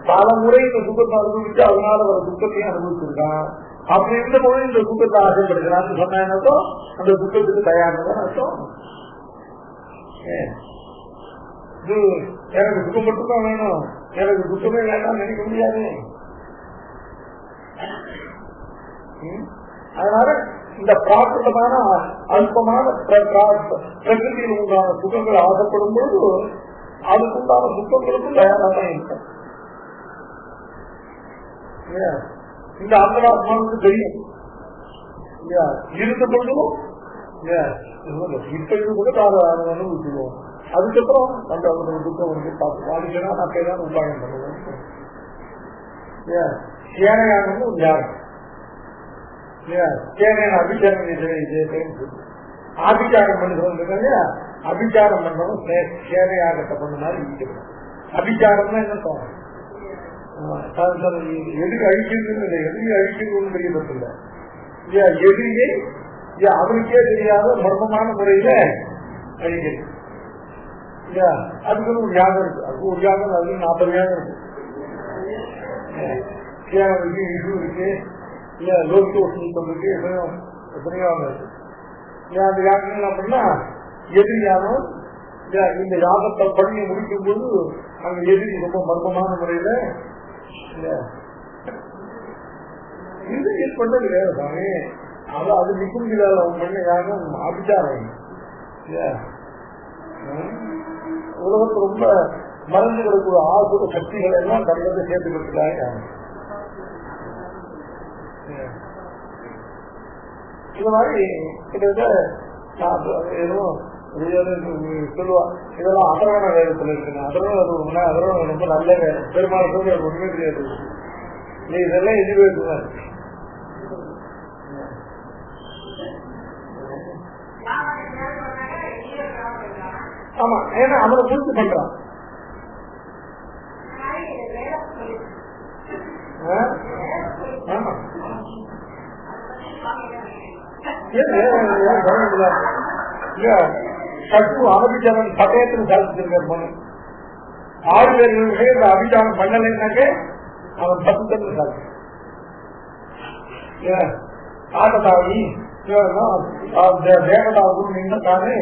பல முறை இந்த சுகத்தை அனுபவிச்சு அதனால வர துக்கத்தையும் அனுபவிச்சிருக்கான். அப்படி இருந்த போது இந்த சுகத்தை ஆசைப்படுகிறான்னு சொன்னா அந்த துக்கத்துக்கு தயார்தான் அர்த்தம். எனக்கு துக்கம் மட்டும்தான் வேணும், எனக்கு துக்கமே வேண்டாம் நினைக்க முடியாது. அதனால இந்த பிராகிருதமான அல்பமான பிரகிருதியில் உண்டான சுகங்கள் ஆசைப்படும் பொழுது அதுக்குண்டான துக்கங்களுக்கும் தயாராக இருக்கும். இந்த அந்தராத்மாவுக்கு தெரியும் இருந்த பொழுதும் இப்ப இது கூட அனுபவிச்சுவோம். அதுக்கப்புறம் அந்த அவருடைய துக்கம் வந்து பார்த்து அதுக்குன்னா நான் பேரான உபாயம் பண்ணுவேன். சேனையானது ஒரு யாரும் சேனையான அபிச்சாரம் ஆபிச்சாரம் பண்ணுறவங்க அபிச்சாரம் பண்றவங்க சேனையாகத்தை பண்ண மாதிரி இருக்கிறோம். அபிச்சாரம்னா என்ன தோணும், எதுக்கு அழிக்கிறதுன்னு இல்லை, எதிரி அழிக்கிறதுன்னு தெரியறது இல்லை. எதிரியை அவனுக்கே தெரியாத மர்மமான முறையில அழிக்கிறது. அதுக்கு ஒரு யாகம் இருக்கு, அதுக்கு ஒரு யாகம், அதுக்கு 40 யாகம் இருக்கு. இருக்கு, இஷு இருக்கு, லோகோஷம் இருக்கு, எத்தனையோ இருக்கு. அந்த யாகம் என்ன பண்ணா எதிரி யாகம் இந்த யாகத்தை பண்ணி முடிக்கும் போது அங்க எதிரி ரொம்ப மர்மமான முறையில இது பண்ணது வேற சாமி. அது நிற்கும் பண்ண யாகம் அபிச்சாரம். உலகத்து ரொம்ப மறந்து கிடக்கூடிய ஆசுர சக்திகள் எல்லாம் கண்டதை சேர்த்துக்கிட்டாங்க. இந்த மாதிரி சொல்லுவா இதெல்லாம் அதர்வண வேதத்துல இருக்குங்க. அதர்வணம் ரொம்ப நல்ல வேதம். பெருமாள் சொல்லி அது ஒண்ணுமே தெரியாது. நீ இதெல்லாம் எதிர்பார்க்குதான். ஆமா, ஏன்னா அவனை பூர்த்தி பண்றான். ஆமா, சத்து அபிச்சாரம் பட்டயத்தில் சாதிச்சிருக்கார் மனு. 6 பேர்களுக்கு இந்த அபிச்சாரம் பண்ணலைன்னாக்க அவன் 10 தண்ணி சாதிச்சு ஆட்டத்தாவி தேவதாவும் நின்றதானே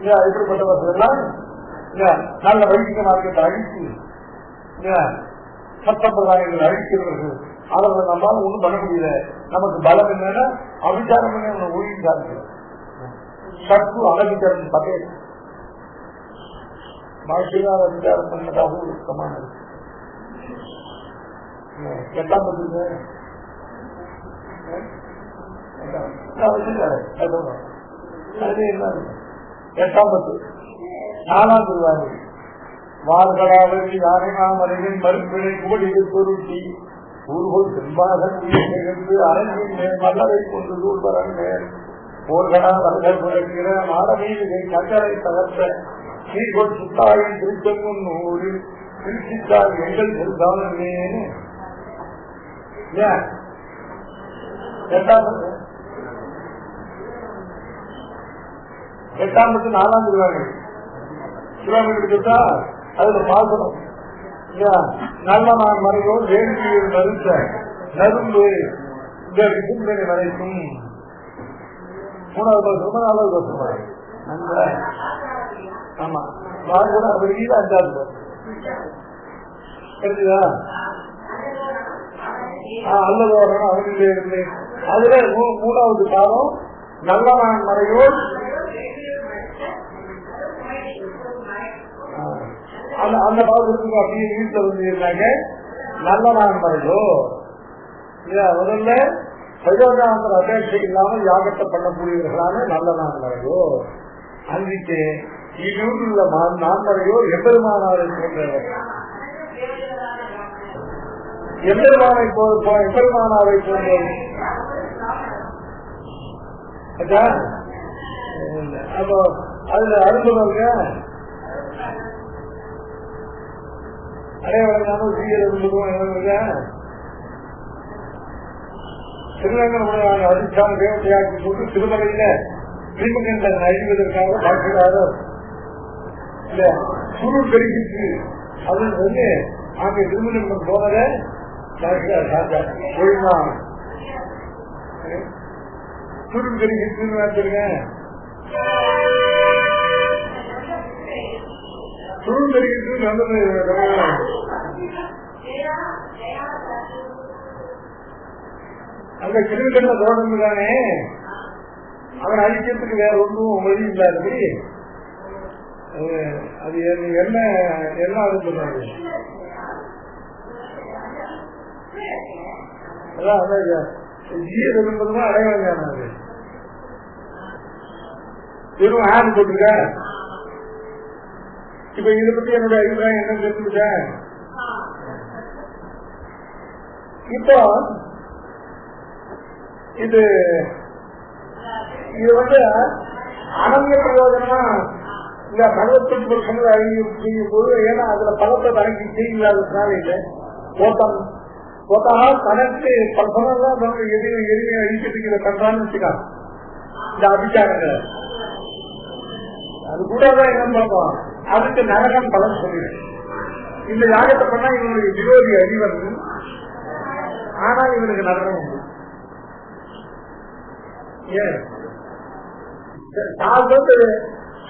இப்படிப்பட்டவர்கள் எல்லாம் நல்ல வைதிக மார்க்கத்தை அழித்து சட்டப்பிரதாயங்களை அழிக்கிறவர்கள். அவர்கள் நம்மளால ஒண்ணும் பண்ண முடியல. நமக்கு பலம் என்னன்னா அபிச்சாரம் பண்ண ஒழுங்கி சாதிக்கிறோம். சத்து அனபிச்சாரம் பட்டேல் வாழ்க்கையால் அபிச்சாரம் பண்ணதாக ஒரு சமானது. 8ஆம் பத்து அது என்ன 8ஆம் பத்து 4ஆம் திருவாரூர் வார்களாவது யாரை நாம் அறிவின் மறுப்பினை கோடிகள் பொருட்டி ஊர்கோள் செம்பாகன் நிகழ்ந்து அரங்கின் மேல் மல்லரை கொண்டு சூழ்வரன் மேல் போர்களா வர்கள் புரட்கிற மாடமீது கட்டளை தகர்த்த சீர்கொள் சுத்தாயின் திருச்செங்கும் ஊரில் திருச்சித்தால் எங்கள் திருதானே. 8ஆம் பத்து 4ஆம் திருவாரூர் சிவகங்கை அதுல பாசனம் நல்ல நான் மறைவோம் வேண்டியில் மறுத்த நரும்பு இந்த விசும்பனை மறைக்கும். 3வது வருஷமா 4வது வருஷமா ஆமா வெளியில 5வது தெரிஞ்சுதா அல்லது வரணும் அவனிலே இருந்து. அதுல 3வது காலம் நல்ல நான் மறைவோம் அந்த பாவத்துக்கு அப்படியே வீட்டுல வந்து இருந்தாங்க. நல்ல நான் மறைவோ முதல்ல சஜோதாந்திர அபேட்சை இல்லாமல் யாகத்தை பண்ணக்கூடியவர்களான நல்ல நான் மறைவோ அன்றைக்கு இவ்வூரில் நான் மறைவோ எம்பெருமானாரை போன்றவர் எம்பெருமானை எம்பெருமானாரை போன்றவர். அப்போ அதுல அனுபவங்க அடையாளம் திருநங்கை அதிர்ஷ்டான தேவதையாக்கி போட்டு திருமலையில திருமகன் அழிவதற்காக பார்க்கிறாரோ இல்ல சுருள் பெருகிட்டு அப்படின்னு சொல்லி அங்கே திருமணம் போனத ஒழுங்கா சுருள் பெருகிட்டுன்னு நினைச்சிருங்க. சுருள் பெருகிட்டு நல்லது. அந்த கிருமிகண்ட தோழன் தானே அவன் அழிக்கிறதுக்கு வேற ஒன்றும் வழி இல்லாதபடி அது என்ன என்ன சொன்னாங்க. ஜீவன் என்பதுதான் அடையாளம். அது வெறும் ஆடு போட்டுருக்க. இப்ப இதை பத்தி என்னுடைய அபிப்பிராயம் என்ன தெரிஞ்சுக்க. இப்போ இது அனந்த பிரயோஜனமா இந்த பகவத்தின் புருஷங்கள் அறிவு செய்யும் போது, ஏன்னா அதுல பலத்தை தனக்கு செய்யாததுனால இல்லை போட்டாக தனக்கு பர்சனலா நம்ம எரிமையை அழிக்கிறதுக்கு இதை பண்றான்னு வச்சுக்காங்க. இந்த அபிச்சாரங்களை அது கூட தான் என்னன்னு பார்ப்போம். அதுக்கு நரகம் பலன் சொல்லிடு. இந்த யாகத்தை பண்ணா இவனுடைய விரோதி அறிவன், ஆனா இவனுக்கு நரகம் உண்டு.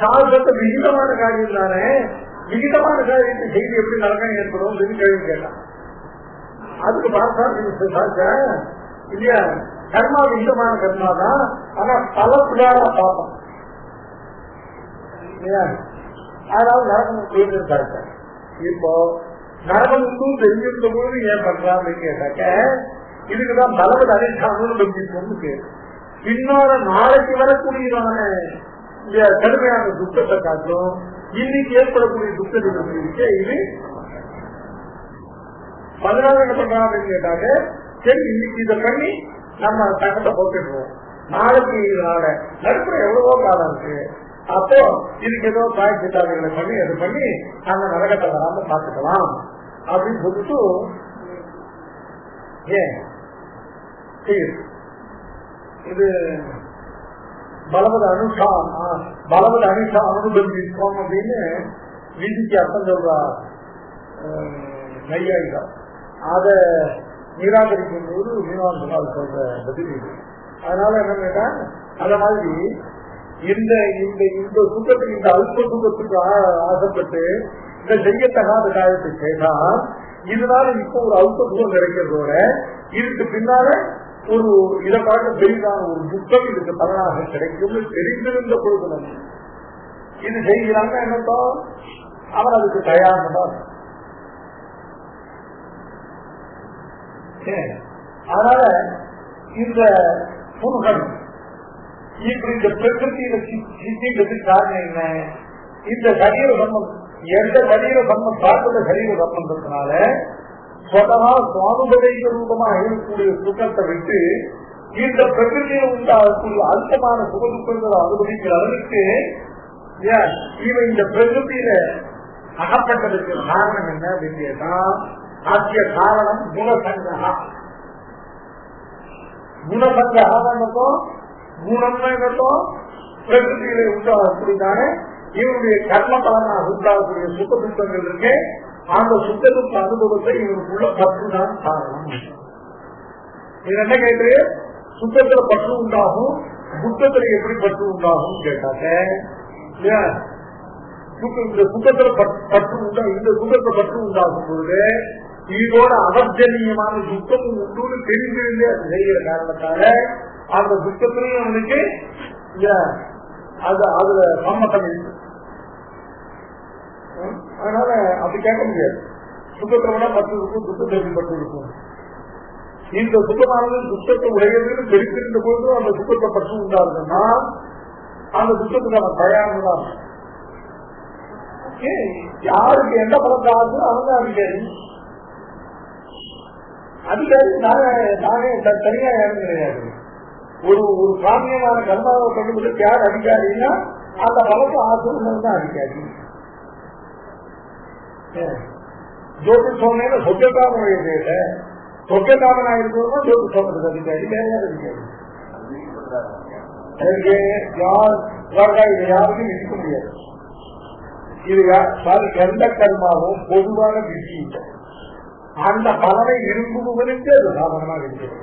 சாஸ்திரத்தை விகிதமான காரியம் தானே, விகிதமான காரியத்தை செய்தி எப்படி நரகம் ஏற்படும் கேள்வி கேட்டான். அதுக்கு பார்த்தா இல்லையா, கர்மா விகிதமான கர்மா தான், ஆனா பல புகாரா பார்ப்போம் இல்லையா. அதனால நரகம் கேட்டாங்க. இப்போ நரகம் தெரிஞ்சிருந்த போது ஏன் பண்றான்னு கேட்டாக்க, இதுக்குதான் பலவத அனைத்தானும் பேரு. பின்னால நாளைக்கு வரக்கூடியதான இந்த கடுமையான துக்கத்தை காட்டும் இன்னைக்கு ஏற்படக்கூடிய துக்கத்தை இது 14 என்ன பண்றாங்க கேட்டாங்க. சரி, இன்னைக்கு இதை பண்ணி நம்ம தகத்தை போட்டுருவோம், நாளைக்கு நடுப்புற எவ்வளவோ காலம் இருக்கு, அப்போ இதுக்கு ஏதோ தாய் சித்தாதிகளை பண்ணி அதை பண்ணி நம்ம நரகத்தை வராம பார்த்துக்கலாம் அப்படின்னு சொல்லிட்டு ஏன் இது பலவத அனுஷா அனுபவிப்போம் அப்படின்னு விதிக்கு அர்த்தம் சொல்றா நையாயிரம். அதை நிராகரிக்கும் போது மீனவாசனால் சொல்ற பதில் இது. அதனால என்ன கேட்டா, அந்த மாதிரி இந்த சுத்தத்துக்கு, இந்த அல்ப சுத்தத்துக்கு ஆசைப்பட்டு இந்த செய்யத்தகாத காரியத்தை செய்தா, இதனால இப்ப ஒரு அல்ப சுகம் கிடைக்கிறதோட இதுக்கு பின்னால ஒரு இதை பார்க்க பெரிதான ஒரு துக்கம் இதுக்கு பலனாக கிடைக்கும் தெரிந்திருந்த பொழுது இது செய்கிறாங்க. என்னத்தோ அவன் அதுக்கு தயார்தான். அதனால இந்த புருஷன் இப்படி இந்த பிரகிருத்தியில சித்திங்கிறது காரணம் என்ன, இந்த சரீர சம்பந்தம், எந்த சரீர சம்பந்தம் பார்த்த சரீர சம்பந்தத்தினால சுவானுபவீக ரூபமாக இருக்கக்கூடிய சுகத்தை விட்டு இந்த பிரகிருதியை உண்டாகக்கூடிய அல்பமான சுகதுக்கங்களை அனுபவிக்கிற அளவுக்கு இவன் இந்த பிரகிருதியில அகப்பட்டதுக்கு காரணம் என்ன அப்படின்னு கேட்டா, ஆக்கிய காரணம் குணசங்கா. குணசங்கம் குணம்னா என்னத்தோம், பிரகிருதியில உண்டாகக்கூடியதான இவனுடைய கர்ம பலனாக உண்டாகக்கூடிய சுக துக்கங்கள் இருக்கு. அந்த சுத்தத்துக்கு அனுபவத்தை இவனுக்குள்ள பற்றுதான் காரணம். இது என்ன கேட்டு, சுத்தத்துல பற்று உண்டாகும், துக்கத்துல எப்படி பற்று உண்டாகும் கேட்டாங்க. இந்த சுத்தத்துல பற்று உண்டா, இந்த சுத்தத்தை பற்று உண்டாகும் பொழுது இதோட அவர்ஜனியமான துக்கமும் உண்டு தெரிஞ்சிருந்து அது செய்கிற காரணத்தால அந்த துக்கத்திலையும் அவனுக்கு அதுல சம்மதம் இருக்கு. அதனால அப்படி கேட்க முடியாது. சுத்தத்தை விட பற்று இருக்கும், துக்கத்திற்கு பற்று இருக்கும். இந்த சுத்தமானது துக்கத்தை உடையதுன்னு தெரிந்திருந்த போது அந்த சுத்தத்தை பற்று உண்டாருன்னா அந்த துக்கத்துக்கு அவன் தயார்தான். யாருக்கு எந்த பலத்தை ஆகுது அவங்க அதிகாரி நானே தனியா யாரும் கிடையாது. ஒரு சாமியமான கர்மாவை கண்டுபிடிச்சு யார் அதிகாரின்னா அந்த பலத்தை ஆசை தான் அதிகாரி. ஜோதிஷோமேல சொக்கக்காம எழுதிட்ட சொக்கக்காமனா இருக்கிறவங்க ஜோதிஷோமத்துக்கு அதிகாரி வேற யாரும் இருக்காது. இது யாருக்கும் விதிக்க முடியாது. இது எந்த கர்மாவும் பொதுவான விதி அந்த பலனை விரும்புவதற்கு அது சாதனமாக இருக்கிறது.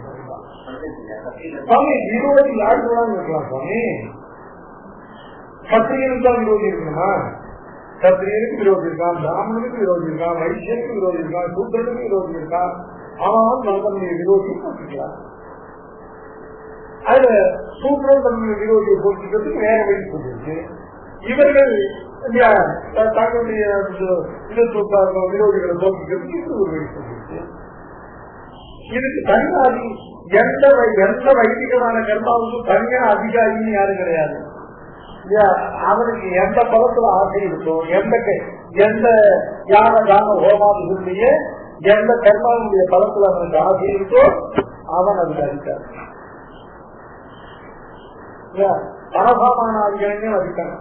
சுவாமி விரோதி யாருக்குதான் இருக்கலாம் சுவாமி. சத்திரியனுக்கு தான் விரோதி இருக்கணுமா? சத்திரியனுக்கு விரோதி இருக்கான், பிராமணனுக்கு விரோதி இருக்கான், வைசியனுக்கு விரோதி இருக்கான், சூத்திரனுக்கு விரோதி இருக்கான். அவன் தன்னுடைய விரோதியை போட்டிருக்கலாம். அதுல சூத்திரன் தன்னுடைய விரோதியை போட்டிருக்கிறதுக்கு வேற வழி சொல்லிருக்கு. இவர்கள் தங்களுடைய விரோதிகளை போட்டிருக்கிறதுக்கு இது ஒரு வழி சொல்லிருக்கு. இதுக்கு தனியாதி எந்த வைதிகமான கர்மாவுக்கும் தனியா அதிகாரின்னு யாரும் கிடையாது. அவனுக்கு எந்த பலத்துல ஆசை இருக்கோ, எந்த யான தான ஹோமாதிகளுடைய எந்த கர்மாவுடைய பலத்துல அவனுக்கு ஆசை இருக்கோ அவன் அதுக்கு அதிகாரி. பரசாமான அதிகாரிகள் அதிகாரி.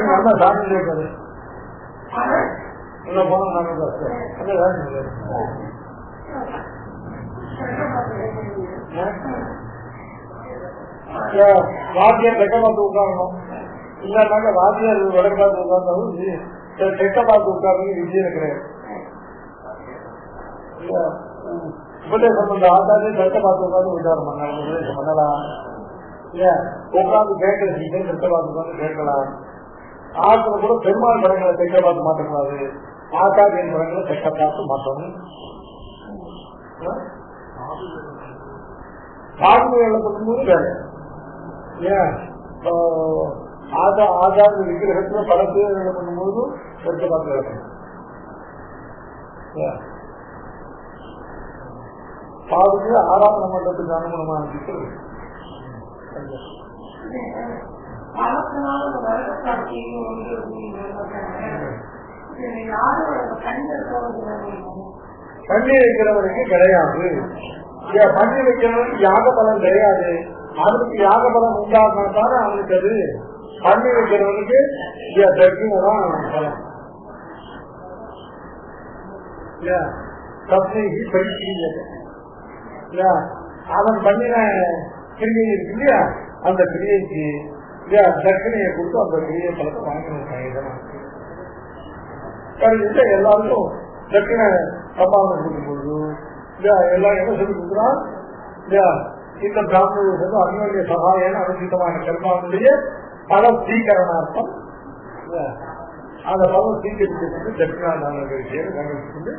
நல்லா சாமி கேட்காது வாத்தியார் தெக்க பார்த்து உட்காரணும். இல்லைன்னாக்க வாத்தியார் வடக்கு பார்த்து உட்கார்ந்தாலும் தெக்க பார்த்து உட்கார்ந்து விஜயம் கிடையாது. உபதேசம் பண்ற ஆச்சாரியம் தெக்க பார்த்து உட்காந்து விசாரம் பண்ணலாம். உபதேசம் பண்ணலாம். இல்லையா உட்காந்து கேட்கிற சீக்கிரம் தெக்க பார்த்து உட்காந்து கேட்கலாம். ஆத்துல கூட பெருமாள் படங்களை தெக்க பார்த்து மாற்றக்கூடாது. ஆச்சாரியன் படங்களை தெக்க பார்த்து மாற்றணும். சாதுவேலை பண்ணும்போது வேற ஆச்சார விக்கிரகத்துல படத்தை பண்ணும்போது தெக்க பார்த்து வேணும். சாதுக்கு ஆராதனை மண்டலத்துக்கு அனுகுணமான விக்கிரகம் பண்ணி வைக்கிறவனுக்கு கிடையாது. பண்ணி வைக்கிறவனுக்கு யாக பலம் கிடையாது. அவனுக்கு யாக பலம் உண்டாக்குனால அவனுக்கு அது பண்ணி வைக்கிறவனுக்கு தான் பலம். அவன் பண்ணின கிரியை இருக்கு இல்லையா, அந்த கிரியைக்கு தட்சணையை கொடுத்து அந்த கிரியை பலத்தை வாங்கினாங்க. எல்லாருக்கும் தட்சணை சம்பாவனை கொடுக்கும் பொழுது எல்லாம் என்ன சொல்லி கொடுக்குறான், இந்த பிராமணர்களுக்கு அந்யோன்ய சகாயம் அனுசிதமான கர்மாவுடைய பல சீகரணார்த்தம். அந்த பலம் சீக்கிரத்துக்கு தட்சிணாதான விஷயம் கண்டுபிடிச்சு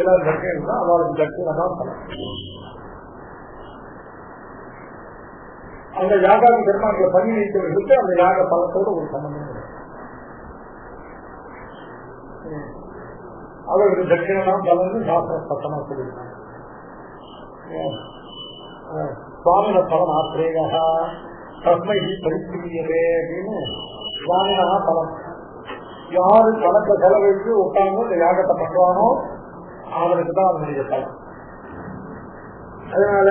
எல்லாரும் தட்சணை இருந்தா அவளுக்கு தட்சிணை தான் பலம். அந்த யாகாதி கர்மாக்களை பண்ணி வைத்தவர்களுக்கு அந்த யாக பலத்தோட ஒரு சம்பந்தம் கிடையாது. அவர்களுக்கு தட்சிணை தான் பலன்னு சாஸ்திர சத்தமா சொல்லியிருக்காங்க. சுவாமின பலம் ஆசிரியகா தஸ்மை பரிசுரியதே அப்படின்னு சுவாமினா பலம். யாரு பணத்தை செலவழித்து உட்கார்ந்து இந்த யாகத்தை பண்றானோ அவனுக்கு தான் அதனுடைய பலம். அதனால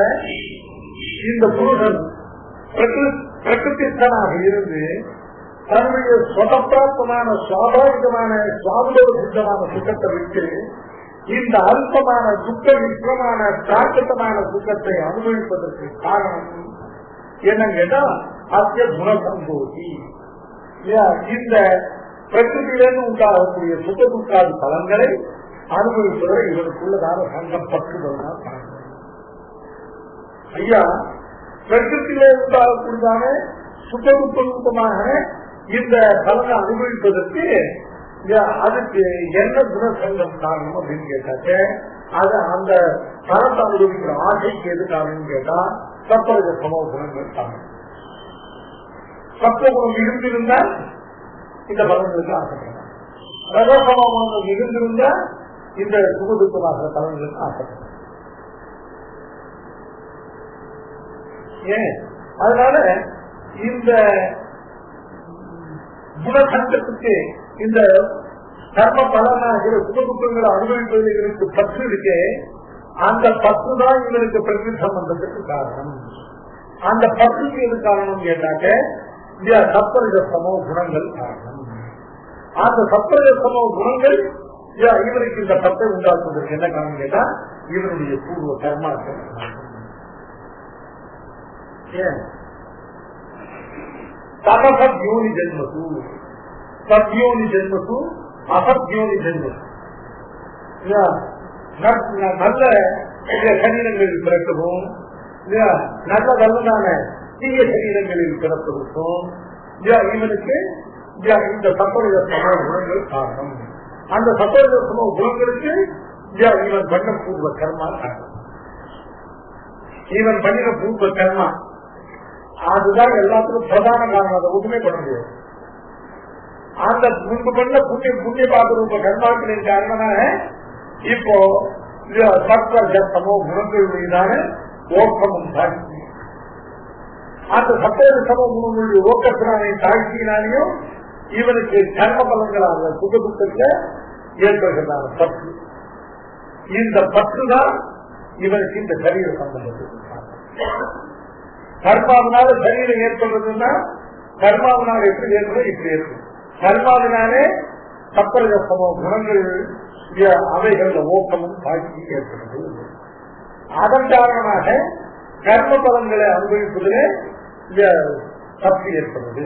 இந்த புருஷன் பிரகிருத்திஸ்தனாக இருந்து தன்னுடைய சுதப்பிராப்தமான சுவாபாவிகமான சுவாபோதமான சுகத்தை விட்டு இந்த அல்பமான துக்க விஸ்வமான பிராகிருத்தமான சுகத்தை அனுபவிப்பதற்கு காரணம் என்னன்னு கேட்டா அத்திய குணசம்போதி. இந்த பிரகிருதியிலிருந்து உண்டாகக்கூடிய சுக துக்காதி பலன்களை அனுபவிப்பதை இவருக்குள்ளதான சங்கம் பற்றுதல் தான் காரணம். ஐயா பிரகிருத்திலே உண்டாகக்கூடியதான சுகதுக்கமாக இந்த பலனை அனுபவிப்பதற்கு அதுக்கு என்ன குணசங்கம் காரணம் அப்படின்னு கேட்டாக்க அது அந்த பலத்தை அனுபவிக்கிற ஆசைக்கு எது காரணம் கேட்டா சத்வரஜ சமோ குணங்கள் காரணம். சத்துவகுணம் இருந்திருந்தால் இந்த பலன்களுக்கு ஆசைப்படலாம். ரஜசமம் இருந்திருந்தால் இந்த சுகதுக்கமாக பலன்களுக்கு ஆசைப்படலாம். ஏன் அதனால இந்த குணசங்கத்துக்கு இந்த கர்ம பலனாகிற சுகதுக்கங்களை அனுபவிப்பதில் இவருக்கு பற்று இருக்கே, அந்த பற்று தான் இவருக்கு பிரகிருதி சம்பந்தத்துக்கு காரணம். அந்த பற்றுக்கு எது காரணம் கேட்டாக்க சத்வரஜ சமோ குணங்கள் காரணம். அந்த சப்தரஜஸ்தமோ குணங்கள் இவருக்கு இந்த பத்தை உண்டாக்குவதற்கு என்ன காரணம் கேட்டா இவருடைய பூர்வ கர்மாக்கள். சதசத்யோனி ஜென்மசு, சத்யோனி ஜென்மசு, அசத்யோனி ஜென்மசு. நல்ல சரீரங்களில் பிறக்கவும் நல்ல நல்லதான தீய சரீரங்களில் பிறப்பதற்கும் இவனுக்கு இந்த சத்வரஜஸ்தமோ குணங்கள் காரணம். அந்த சத்வரஜஸ்தமோ குணங்களுக்கு இவன் பண்ண பூர்வ கர்மா காரணம். இவன் பண்ணின பூர்வ கர்மா அதுதான் எல்லாத்துக்கும் பிரதான காரணம். அதை ஒன்றுமே பண்ண முடியாது. அந்த முன்பு பண்ண புண்ணிய பாத்திர கர்மாக்களின் காரணமாக இப்போ சத்வரஜஸ்தமோ குணங்கள் மீதான ஓக்கமும் தாழ்ச்சி, அந்த சத்வரஜஸ்தமோ குணங்களுடைய ஓக்கத்தினாலே தாழ்ச்சியினாலேயும் இவனுக்கு கர்ம பலங்களாக சுகதுக்கத்தை ஏற்படுகிறதான பற்று. இந்த பற்றுதான் இவனுக்கு இந்த சரீர சம்பந்தத்துக்கு கர்மாவினால சரீரம் ஏற்படுறதுன்னா கர்மாவினால் எப்படி ஏற்படும் இப்படி ஏற்படும். கர்மாவினாலே சத்வரஜஸ்தமோ குணங்கள் அவைகள ஓக்கமும் தாழ்ச்சி ஏற்படுது. அதன் காரணமாக கர்ம பலன்களை அனுபவிப்பதிலே தப்பு ஏற்படுது.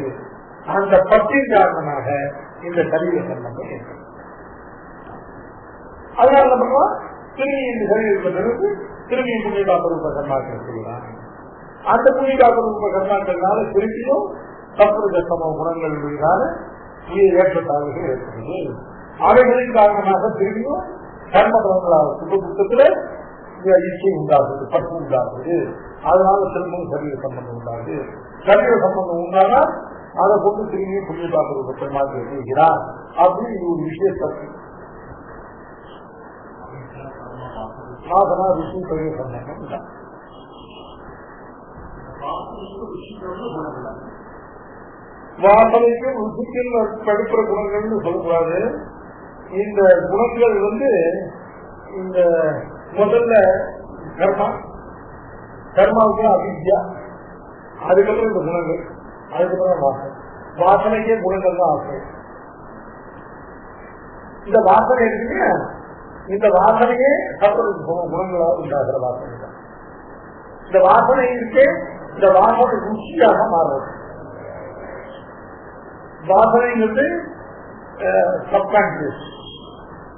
அந்த பற்றின் காரணமாக இந்த சரீர சம்பந்தம் ஏற்படும். அதனால நம்ம திரும்பி இந்த சரீரத்திலிருந்து திரும்பி புண்ணியபாபரூப கர்மாக்கள் செய்யலாம். அந்த புண்ணியபாபரூப கர்மாக்கள்னால திரும்பியும் சத்வரஜஸ்தமோ குணங்கள் மீதான ஏற்றத்தாழ்வுகள் ஏற்படுது. அவைகளின் காரணமாக திரும்பியும் கர்ம பலங்களாக சுகதுக்கத்துல இச்சை உண்டாகுது, பற்று உண்டாகுது. அதனால திரும்பவும் சரீர சம்பந்தம் உண்டாகுது. சரீர சம்பந்தம் உண்டானா அதை கொண்டு திரும்பி புண்ணியபாபரூப கர்மாக்கள் செய்கிறார் அப்படின்னு ஒரு விஷயத்தை சாதனா ருசி சரீர சம்பந்தம் இல்லை. வாசனைக்கு ருசிக்கு படிப்புற குணங்கள்னு சொல்லக்கூடாது. இந்த குணங்கள் இந்த முதல்ல கர்மாவுக்கு அவித்யா, அதுக்கப்புறம் இந்த குணங்கள், அதுக்கப்புறம் வாசனை. வாசனைக்கே குணங்கள் தான் ஆசை. இந்த வாசனை இருக்குங்க, இந்த வாசனையே குணங்களாக உண்டாகிற வாசனை தான். இந்த வாசனை இருக்கே, இந்த வாசனை ருச்சியாக மாறுறது. வாசனைங்கிறது சப்கான்சியஸ்,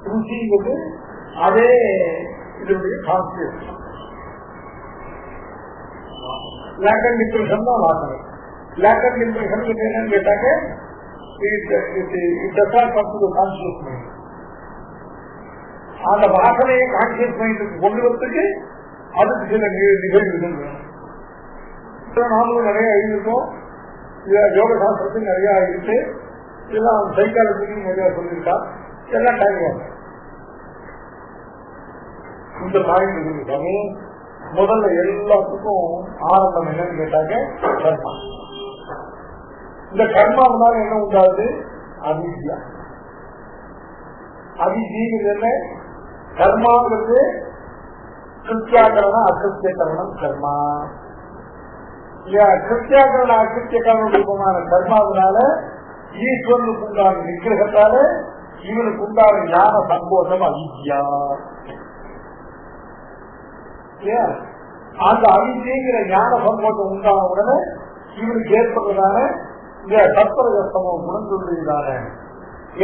ருச்சிங்கிறது அதே இதனுடைய கான்சியஸ். லேக்கன் டிப்ரெஷன் தான் வாசனை. லேக்கன் டிப்ரெஷன் என்னன்னு கேட்டாக்க கான்சியஸ் மைண்ட். அந்த வாசனையை கான்சியஸ் மைண்டுக்கு கொண்டு வரத்துக்கு அதுக்கு சில நிகழ்வுகள் வேணும். நாமளும் நிறைய எழுதிருக்கோம், யோக சாஸ்திரத்தில் நிறைய இருக்கு, இதெல்லாம் சைக்காலஜிக்கும் நிறைய சொல்லியிருக்கா. எல்லாம் டைம் இந்த பாயிண்ட் இருக்காங்க. முதல்ல எல்லாத்துக்கும் ஆரம்பம் என்னன்னு கேட்டாங்க கர்மா. இந்த கர்மாவனால என்ன உண்டாது? அவித்யா. அவித்யங்கிறது என்ன? கர்மாங்கிறது கிருத்தியாகரணம் அகிருத்தியகரணம் கர்மா. கிருத்தியாகரண அகிருத்தியகரண ரூபமான கர்மாவினால ஈஸ்வரனுக்கு உண்டான நிகிரகத்தால இவனுக்கு உண்டான ஞான சம்போதம் அவித்யா. அந்த அவித்யங்கிற ஞான சம்போதம் உண்டான உடனே இவனுக்கு ஏற்படுறதான இந்த சத்வரஜஸ்தமோ குணங்களுடையதான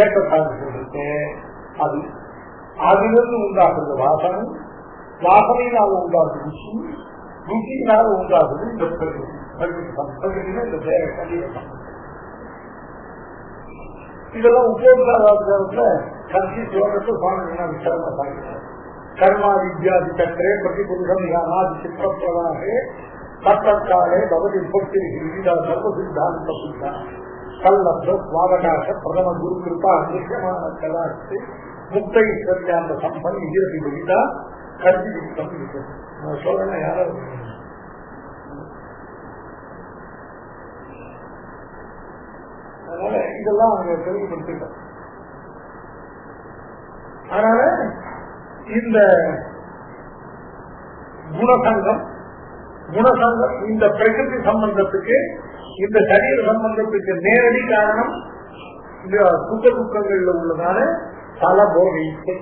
ஏற்றத்தாழ்வுகள் இருக்கு. அது அதிலிருந்து உண்டாக்குறது வாசனை, வாசனையினால உண்டாகுது ருசி, ருசியினால உண்டாகுது இந்த இந்த இதெல்லாம் உபயோகத்துல கன்சிஸ் யோகத்தை சுவாமி விசாரணை சாதிக்கிறார். கர்மா வித்யாதி சக்கரே பிரதிபுருஷம் யானாதி சித்திரப்பிரதாகே தத்தற்காலே பவதி விபக்தி விவிதா சர்வ சித்தாந்த சித்தா கல்லப்த சுவாவகாச பிரதம குரு கிருப்பா நிச்சயமான கலாசி முக்தை சத்யாந்த சம்பன் இதிரதி விவிதா கல்வி யுக்தம் சொல்றேன்னா யாராவது. அதனால இதெல்லாம் அவங்க தெளிவுபடுத்திட்டோம். அதனால இந்த குணசங்கம் இந்த பிரகிருதி சம்பந்தத்துக்கு, இந்த சரீர சம்பந்தத்துக்கு நேரடி காரணம் சுக துக்கங்கள்ல உள்ளதான பலபோக இச்சை.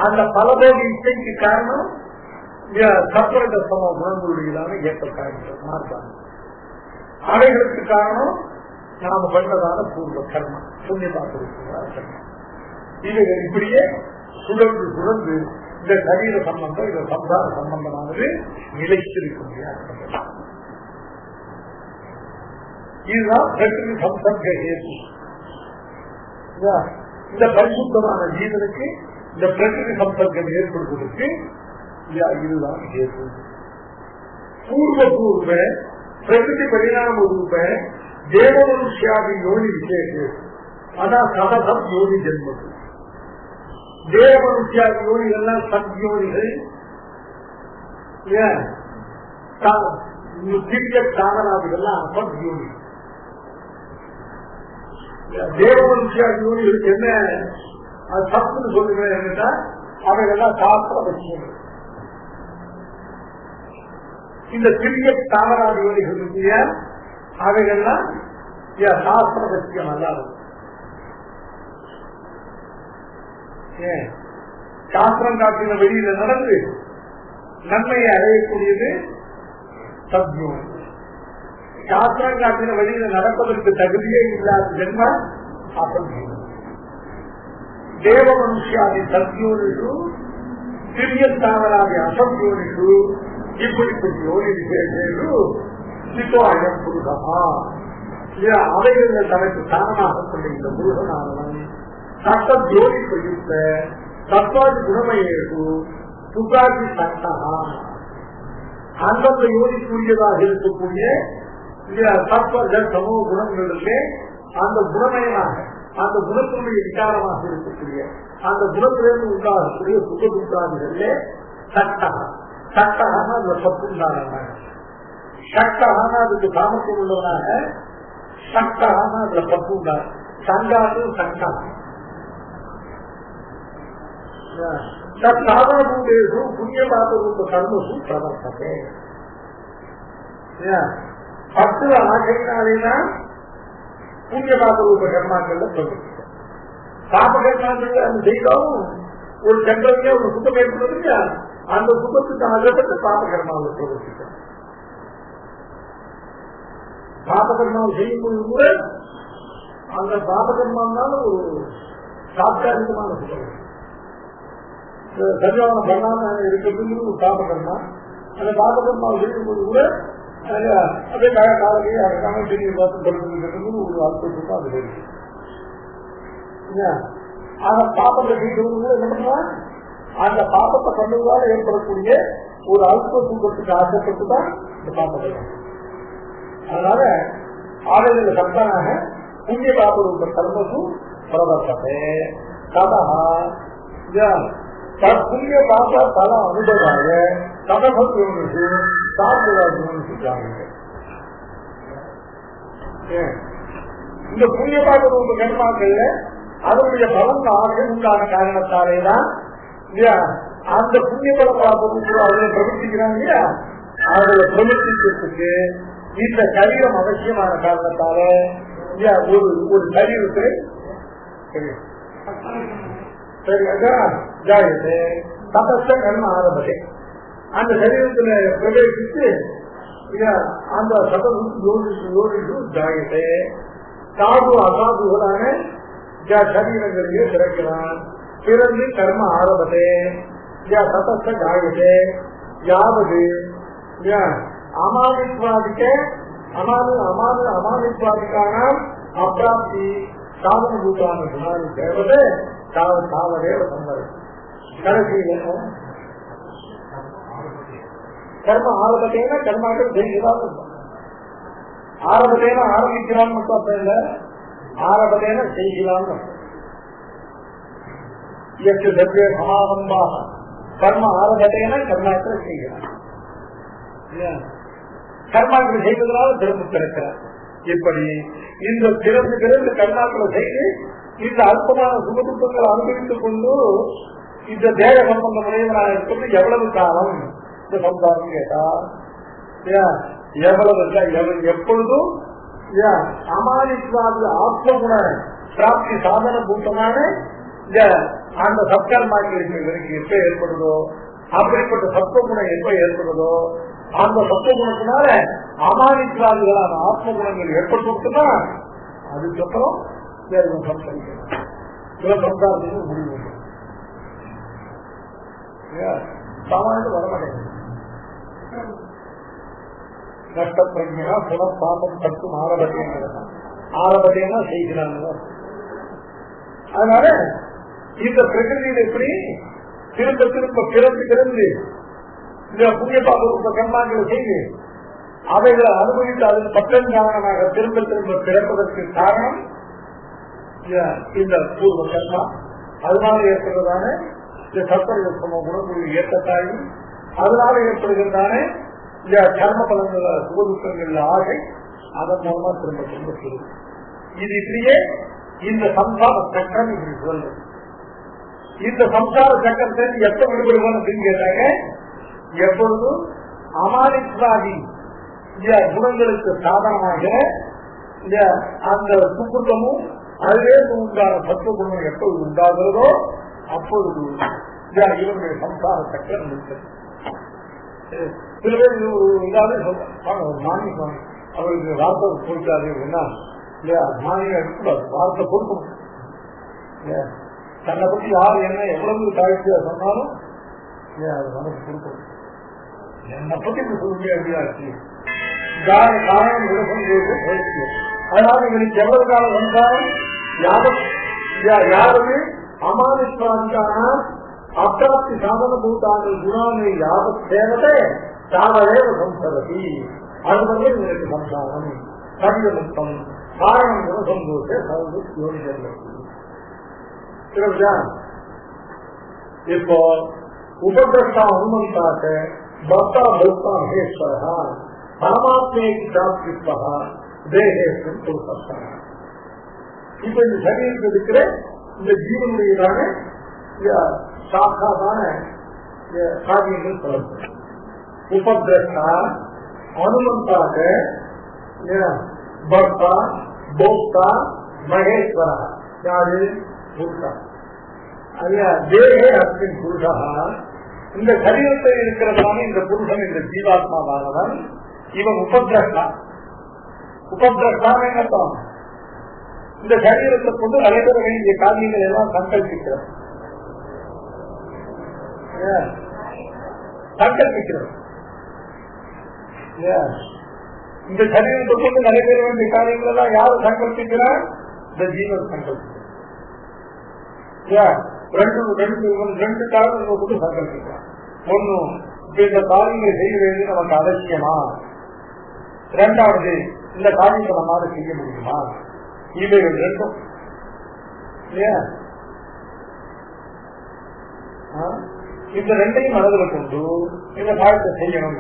அந்த பலபோக இச்சைக்கு காரணம் சப்பரக சம குணங்களுடையதான ஏற்ற காரணங்கள் மாறுபாடு. அவைகளுக்கு காரணம் நாம பண்ணதான பூர்வ கர்மம், புண்ணிய பார்த்திருக்கிறதா கர்மம். இவைகள் இப்படியே சுழன்று சுழன்று இந்த சரீர சம்பந்தம், இந்த சம்சார சம்பந்தமானது நிலைத்திருக்க முடியாது. இதுதான் பிரகிருதி சம்பந்த ஹேது. இந்த பரிசுத்தமான ஜீவனுக்கு இந்த பிரகிருதி சம்பந்தம் ஏற்படுவதற்கு இதுதான் ஹேது. பூர்வ பூர்வ பிரகிருதி பரிணாம ரூப தேவ மனுஷியாதி யோனி விசேஷ அதான் சதசம் யோனி ஜென்மது. தேவ மனுஷியாதி யோனிகள்லாம் சத்யோனிகள், திவ்ய சாதனாதிகள்லாம் அசத்யோனி. தேவ மனுஷியாதி யோனிகளுக்கு என்ன சத்துன்னு சொல்லுகிறேன் என்னன்னா அவைகள்லாம் சாஸ்திர விஷயங்கள். இந்த திவ்ய தாவராதி யோனிகள் அவைகள்லாம் சாஸ்திர விஷயம் அல்லாது. சாஸ்திரம் காட்டின வெளியில நடந்து நன்மையை அடையக்கூடியது சத்யோனி. சாஸ்திரம் காட்டின வழியில நடப்பதற்கு தகுதியே இல்லாத ஜென்மம் அசத்யோனி. தேவ மனுஷியாதி சத்யோனிஷு திவ்ய தாவராதி அசத்யோனிஷு இப்படிப்பட்ட யோனி விசேஷு சித்தோயம் புருஷமா. அவைகளில் தனக்கு தானமாக கொண்ட இந்த புருஷனானவன் சத்தோனி பிரயுக்த சத்வாதி குணமயேஷு சுகாதி சட்டா அந்தந்த யோனிக்குரியதாக இருக்கக்கூடிய சத்வ சமூக குணங்களிலே அந்த குணமயமாக அந்த குணத்தினுடைய விசாரமாக இருக்கக்கூடிய அந்த குணத்திலிருந்து உண்டாகக்கூடிய சுக துக்காதிகளே சட்டகா. சட்டகான அதுல சத்து உண்டான சட்டகான அதுக்கு சாமர்த்தியம் உள்ளவனாக சட்டகான அதுல சத்து உண்டான சங்காது சட்டா சாதாரணேஷு புண்ணியபாத கர்மசு பிரவர்த்ததே. 10 ஆசையினாலேதான் புண்ணியபாத ரூப கர்மாக்கள்ல பிரவர்த்திக்க. பாப கர்மாக்கள் அது செய்தாலும் ஒரு சங்கமே ஒரு சுத்தம் ஏற்படுது, அந்த சுத்தத்துக்கு அகப்பட்டு பாப கர்மாவை பிரவர்த்திக்க. பாப கர்மாவை செய்யும்போது கூட அந்த பாப கர்மானாலும் ஒரு சாப்தாரிகமான சுத்தம். சஜாவன பண்ணாம இருக்கிறது ஒரு பாபகர்மா. அந்த பாபகர்மாவை இருக்கும்போது கூட அதே காலையே அதுக்காக தெரிய பார்த்து சொல்றது ஒரு அல்பத்துக்கு அதுல இருக்கு. ஆனா பாபத்தை செய்யறது என்ன பண்ணா அந்த பாபத்தை பண்ணுவதால் ஏற்படக்கூடிய ஒரு அல்ப தூக்கத்துக்கு ஆசைப்பட்டுதான் இந்த பாபத்தை. அதனால ஆடையில சப்தனாக புண்ணிய பாபரூப கர்மசு பிரவர்த்ததே ததா புண்ணிய பாப பல அனுபவாக ததபத்து சாப்பிடுவாங்க. இந்த புண்ணிய பாப ரூப கர்மாக்கள்ல அதனுடைய பலம் ஆசை உண்டான காரணத்தாலேதான் அந்த புண்ணிய பல பாபம் அதுல பிரவர்த்திக்கிறாங்க இல்லையா. அதுல பிரவர்த்திக்கிறதுக்கு இந்த சரீரம் அவசியமான காரணத்தால ஒரு சரீரத்தை தபஸ்த கர்ம ஆரம்பத்தை அந்த சரீரத்துல பிரவேசித்து அந்த யோகிக்கு ஜாயத்தை சாது அசாதுகளான சரீரங்களையே திறக்கிறான். பிறந்து கர்ம ஆரம்பத்தை தபஸ்த ஜாயத்தை யாவது அமானித்வாதிக்க அமானித்வாதிக்கான அப்பிராப்தி சாதனபூதான குணாதி தேவதை தாவதேவ சம்பரம். கடைசியில கர்ம ஆரம்பத்தைனா கர்மாக்கள் செய்கிறான். ஆரம்பத்தைனா ஆரம்பிக்கிறான் மட்டும் அப்ப இல்ல, ஆரம்பத்தைனா செய்கிறான். சமாரம்பாக கர்ம ஆரம்பத்தைனா கர்மாக்கள் செய்கிறான். கர்மாக்களை செய்வதனால திரும்ப திறக்கிறார். இப்படி இந்த திறந்து கர்மாக்களை செய்து இந்த அல்பமான சுகதுக்கங்களை அனுபவித்துக் கொண்டு இந்த தேக சம்பந்த முறைவனாக இருக்கிறது எவ்வளவு காலம் இந்த சம்சாரம் கேட்டா எவ்வளவு எப்பொழுதும் அமானித்வாதி ஆத்மகுண பிராப்தி சாதன பூட்டமான அந்த சத்கர்மாக்களுக்கு இவருக்கு எப்ப ஏற்படுதோ, அப்படிப்பட்ட சத்துவகுணம் எப்ப ஏற்படுதோ, அந்த சத்துவகுணத்தினால அமானித்வாதிகளான ஆத்ம குணங்கள் ஏற்பட்டுனா அதுக்கப்புறம் சம்சாரிக்கணும். சில சம்சாரத்துக்கு முடிவு சாமானிய வரமாட்டேங்குது. நஷ்ட பிரஜா புலம் பாபம் கட்டும் ஆரம்பத்தையா செய்கிறாங்க. அதனால இந்த பிரகிருதியில் எப்படி திரும்ப திரும்ப பிறந்து இந்த புண்ணிய பாப கர்மாக்களை செய்து அவைகளை அனுபவித்து அதன் பக்கம் காரணமாக திரும்ப திரும்ப பிறப்பதற்கு காரணம் இந்த பூர்வ கர்மா. அதனால ஏற்படுறதான இந்த சத்வ குணங்கள் ஏற்றத்தாயி, அதனால ஏற்படுகிறதான இந்த கர்ம பலன்கள சுகதுக்கங்கள் ஆகை அதன் மூலமா திரும்ப திரும்ப சொல்லுது. இது இப்படியே இந்த சம்சார சக்கரம் இப்படி சொல்லுது. இந்த சம்சார சக்கரத்தை எப்ப விடுபடுவோம் அப்படின்னு கேட்டாங்க, எப்பொழுதும் அமானித்வாதி குணங்களுக்கு சாதனமாக அந்த சுக்குத்தமும் அதுவே உண்டான சத்துவ குணம் எப்பொழுது உண்டாகிறதோ அப்பொழுது இவருடைய சம்சார சக்கரம் இருக்கிறது. சில பேர் இதாவே சொல்றாங்க, ஒரு மாணி அவருக்கு வார்த்தை கொடுக்காது அப்படின்னா இல்லையா, மானியம் எடுக்கூடாது, வார்த்தை கொடுக்கணும். தன்னை பற்றி யார் என்ன எவ்வளவு தாழ்ச்சியா சொன்னாலும் அது மனசு கொடுக்கணும். என்னை பத்தி இப்படி சொல்ல முடியாது. காரணம் விடசம். அதனால இவனுக்கு எவ்வளவு காலம் வந்தாலும் யாருமே அமானுஷ்வாதிக்கான அப்பிராப்தி சாதன பூத்தான குணாமை யாவத் தேவதை தாவதேவ சம்சரதி. அது வந்து இவனுக்கு சம்சாரம் சங்கமுத்தம் காரணம் குணசந்தோஷ சர்வ யோனிகள். இப்போ உபதிரஷ்டா அனுமந்தாக பக்தா பௌத்தா மகேஸ்வரா பரமாத்மே பிராப்திப்பா தேகேஸ்வரன் கொடுத்தா. இப்ப இந்த சரீரத்தில் இருக்கிற இந்த ஜீவனுடையதான சாக்காதான காரியங்கள் சொல்லப்படும். உபதிரஷ்டா அனுமந்தாக பக்தா பௌத்தா மகேஸ்வரா யாரு புருஷா. தேகே அஸ்மின் புருஷா, இந்த சரீரத்தில் இருக்கிறதான இந்த புருஷன் இந்த ஜீவாத்மாவானவன் இவன் உபதிரஷ்டா. உபதிரஷ்டான்னு என்னத்தான், இந்த சரீரத்தை கொண்டு நடைபெற வேண்டிய காரியங்கள் எல்லாம் சங்கல்பிக்கிறார். இந்த சரீரத்தை கொண்டு நடைபெற வேண்டிய காரியங்கள் எல்லாம் யாரு சங்கல்பிக்கிறார்? இந்த ஜீவன் சங்கல்பிக்கிறார். ரெண்டு காரணங்கள் கொண்டு சங்கல்பிக்கிறார். ஒன்னு, இந்த காரியங்களை செய்ய வேண்டியது நமக்கு அவசியமா, இரண்டாவது இந்த காரியத்தை நம்மால செய்ய முடியுமா, இவைகள் ரெண்டும் இல்லையா. இந்த ரெண்டையும் மனதில் கொண்டு இந்த காரியத்தை செய்யணும்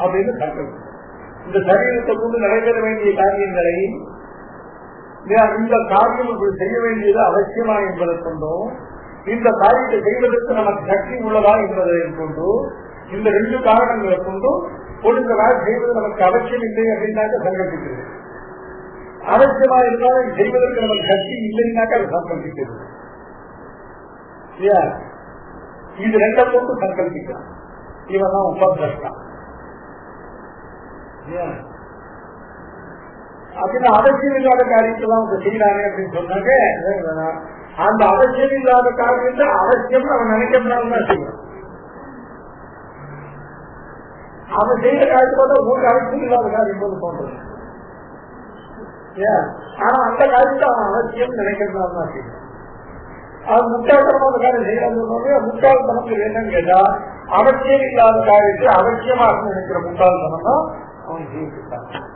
அப்படின்னு சங்கல்பம். இந்த சரீரத்தை கொண்டு நடைபெற வேண்டிய காரியங்களை இந்த காரியம் செய்ய வேண்டியது அவசியமா என்பதை கொண்டும், இந்த காரியத்தை செய்வதற்கு நமக்கு சக்தி உள்ளதா என்பதை கொண்டு, இந்த ரெண்டு காரணங்களை கொண்டும் கொடுத்த நாள் செய்வது நமக்கு அவசியம் இல்லை அப்படின்னாக்க சங்கல்பிக்கிறது. அவசியமா இருந்தாலும் செய்வதற்கு நமக்கு சக்தி இல்லைன்னாக்க அது சங்கல்பிக்கிறது. இது ரெண்டை கொண்டு சங்கல்பிக்கிறான். இவன் தான் உபதிரஷ்டா. அப்படின்னா அவசியம் இல்லாத காரியத்தெல்லாம் அவங்க செய்யறாங்க அப்படின்னு சொன்னாங்க. அந்த அவசியம் இல்லாத காரியத்தை அவசியம் அவன் நினைக்கிறதுனாலதான் செய்வான். அவன் செய்யற காரியத்தை பார்த்தா உங்களுக்கு அவசியம் இல்லாத காரியம் போது தோன்றது. ஆனா அந்த காரியத்தை அவன் அவசியம் நினைக்கிறதுனாலதான் செய்வான். அது முட்டாள்தனமான காரியம் செய்யறாங்க. முட்டாள்தனத்தில் என்னன்னு கேட்டா அவசியம் இல்லாத காரியத்தை அவசியமாக நினைக்கிற முட்டாள்தனம் தான் அவன் செய்யப்பட்டான்.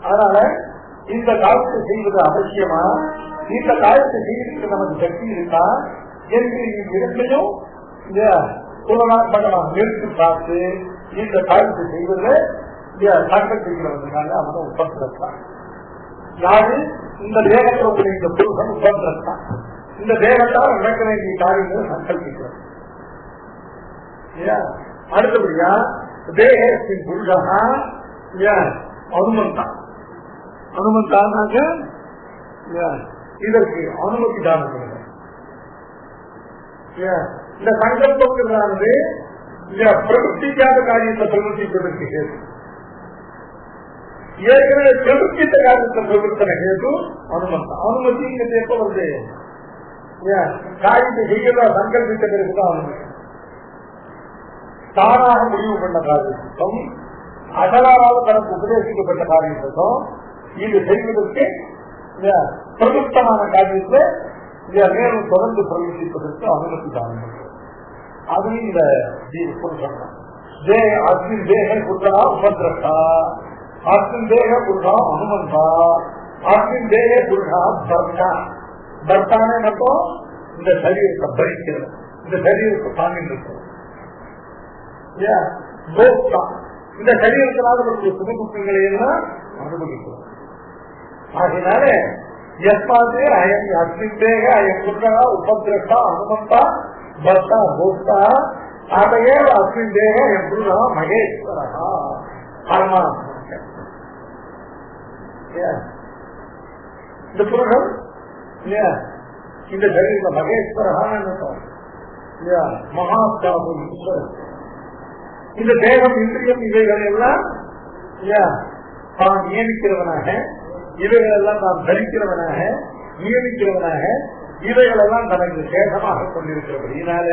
அதனால இந்த காரியத்தை செய்வது அவசியமா, இந்த காரியத்தை செய்வதற்கு நமக்கு சக்தி இருக்கா என்று இடத்தையும் இந்த புலனாத்மகமாக நிறுத்தி பார்த்து இந்த காரியத்தை செய்வதில் சங்கல்பிக்கிறதுனால அவனை உபதிரஷ்டான். யாரு? இந்த தேகத்தில் இந்த புருஷன் உபதிரஷ்டான். இந்த தேகத்தால் நடக்க வேண்டிய காரியங்களை சங்கல்பிக்கிறது. அடுத்தபடியா தேகத்தின் புருஷனா அனுமந்தான். அனுமந்தானாக இதற்கு அனுமதி தானம் பண்ணுங்க. இந்த சங்கல்பங்கிறதானது பிரவர்த்திக்காத காரியத்தை பிரவர்த்திப்பதற்கு கேது, ஏற்கனவே பிரவர்த்தித்த காரியத்தை பிரவர்த்தனை கேது அனுமந்தம். அனுமதிங்கிறது எப்ப வருது? காரியத்தை செய்யறதா சங்கல்பித்த பிறகுதான் அனுமதி. தானாக முடிவு பண்ண காரியத்துக்கும் அகலாரால் தனக்கு உபதேசிக்கப்பட்ட காரியத்துக்கும் இது செய்வதற்கு பிரபுத்தமான காரியத்தை மேலும் தொடர்ந்து பிரவேசிப்பதற்கு அனுமதி தான். அது இந்த புருஷன் அஸ்மின் தேக புருஷா உபதிரஷ்டா, அஸ்மின் தேக புருஷா அனுமந்தா, அஸ்மின் தேக புருஷா பர்த்தா. பர்த்தானே மட்டும் இந்த சரீரத்தை பறிக்கிறது, இந்த சரீரத்தை தாங்கி இருக்கிறது. இந்த சரீரத்தினால சுகதுக்கங்களை எல்லாம் அனுபவிக்கிறோம். ஆகினால எஸ்மாதே அயம் அஸ்மிந்தேக அயம் புருஷா உபதிரஷ்டா அனுமந்தா பர்த்தா போக்தா அதையே அஸ்மிந்தேக அயம் புருஷா மகேஸ்வரா பரமாத்மா. இந்த புருஷன் இந்த சரீர மகேஸ்வரகான்னு மகாஸ்தாபு ஈஸ்வரன். இந்த தேகம் இந்திரியம் இவைகள் எல்லாம் தான் நியமிக்கிறவனாக, இவைகள் எல்லாம் தான் தரிக்கிறவனாக நியமிக்கிறவனாக, இவைகள் எல்லாம் தனக்கு சேதமாக கொண்டிருக்கிறபடினால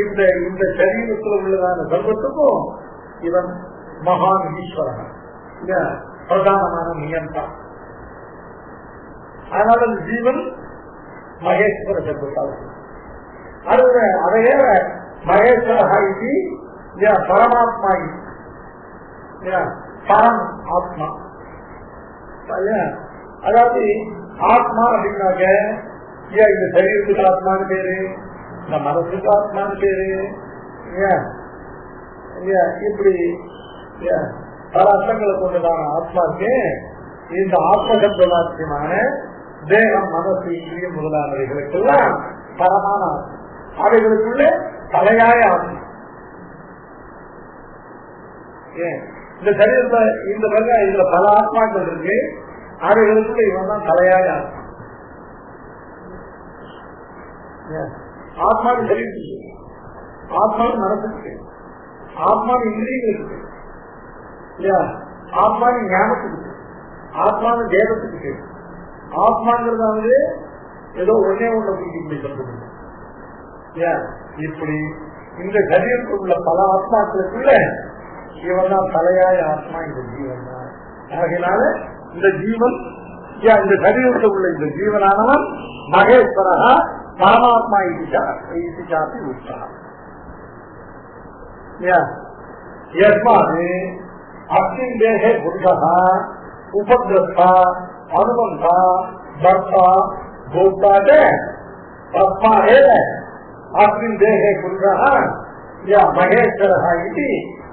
இந்த சரீரத்தில் உள்ளதான சர்வத்துக்கும் இவன் மகான் ஈஸ்வரன், பிரதானமான நியந்தான். அதனால ஜீவன் மகேஸ்வர சர்வத்தால் அதையே மகேஸ்வரா இது பரமாத்மா, பரம் ஆத்மா. அதாவது ஆத்மா அப்படின்னாக்க இந்த சரீரத்துக்கு ஆத்மான்னு பேரு, இந்த மனசுக்கு ஆத்மான்னு பேரு, இப்படி பல அர்த்தங்களை கொண்டதான ஆத்மாவுக்கு இந்த ஆத்மசப்தவாக்கியமான தேகம் மனசு இந்திரியம் முதலானவைகளுக்கெல்லாம் பரமான அவைகளுக்குள்ள தலையாய ஆத்மா. இந்த சரீரத்தை இந்த வகை இதுல பல ஆத்மாக்கள் இருக்கு, அவைகளுக்குள்ள இவன் தான் தலையாய ஆத்மா. ஆத்மாவின் சரீரத்துக்கு, ஆத்மாவின் மனசுக்கு, ஆத்மாவின் இந்திரியங்களுக்கு, ஆத்மாவின் ஞானத்துக்கு, ஆத்மாவின் தேவத்துக்கு. ஆத்மாங்கிறதாவது ஏதோ ஒன்னே ஒண்ணு சொல்றது. இப்படி இந்த சரீரத்தில் உள்ள பல ஆத்மாக்களுக்குள்ள இவன் தான் தலையாய ஆத்மா, இந்த ஜீவன் தான். ஆகையினால இந்த ஜீவன் இந்த சரீரத்தில் உள்ள இந்த ஜீவனானவன் மகேஸ்வரா பரமாத்மா இதிச்சாத்தி உச்சா. யஸ்மாது அஸ்மின் தேஹே புருஷா உபத்ரஷ்டா அனுமந்தா பர்த்தா போக்தா தஸ்மா ஏவ அஸ்மின் தேஹே புருஷா மகேஸ்வரா இது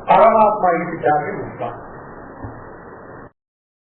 பரமாத்மா இதிச்சாத்தி உச்சா.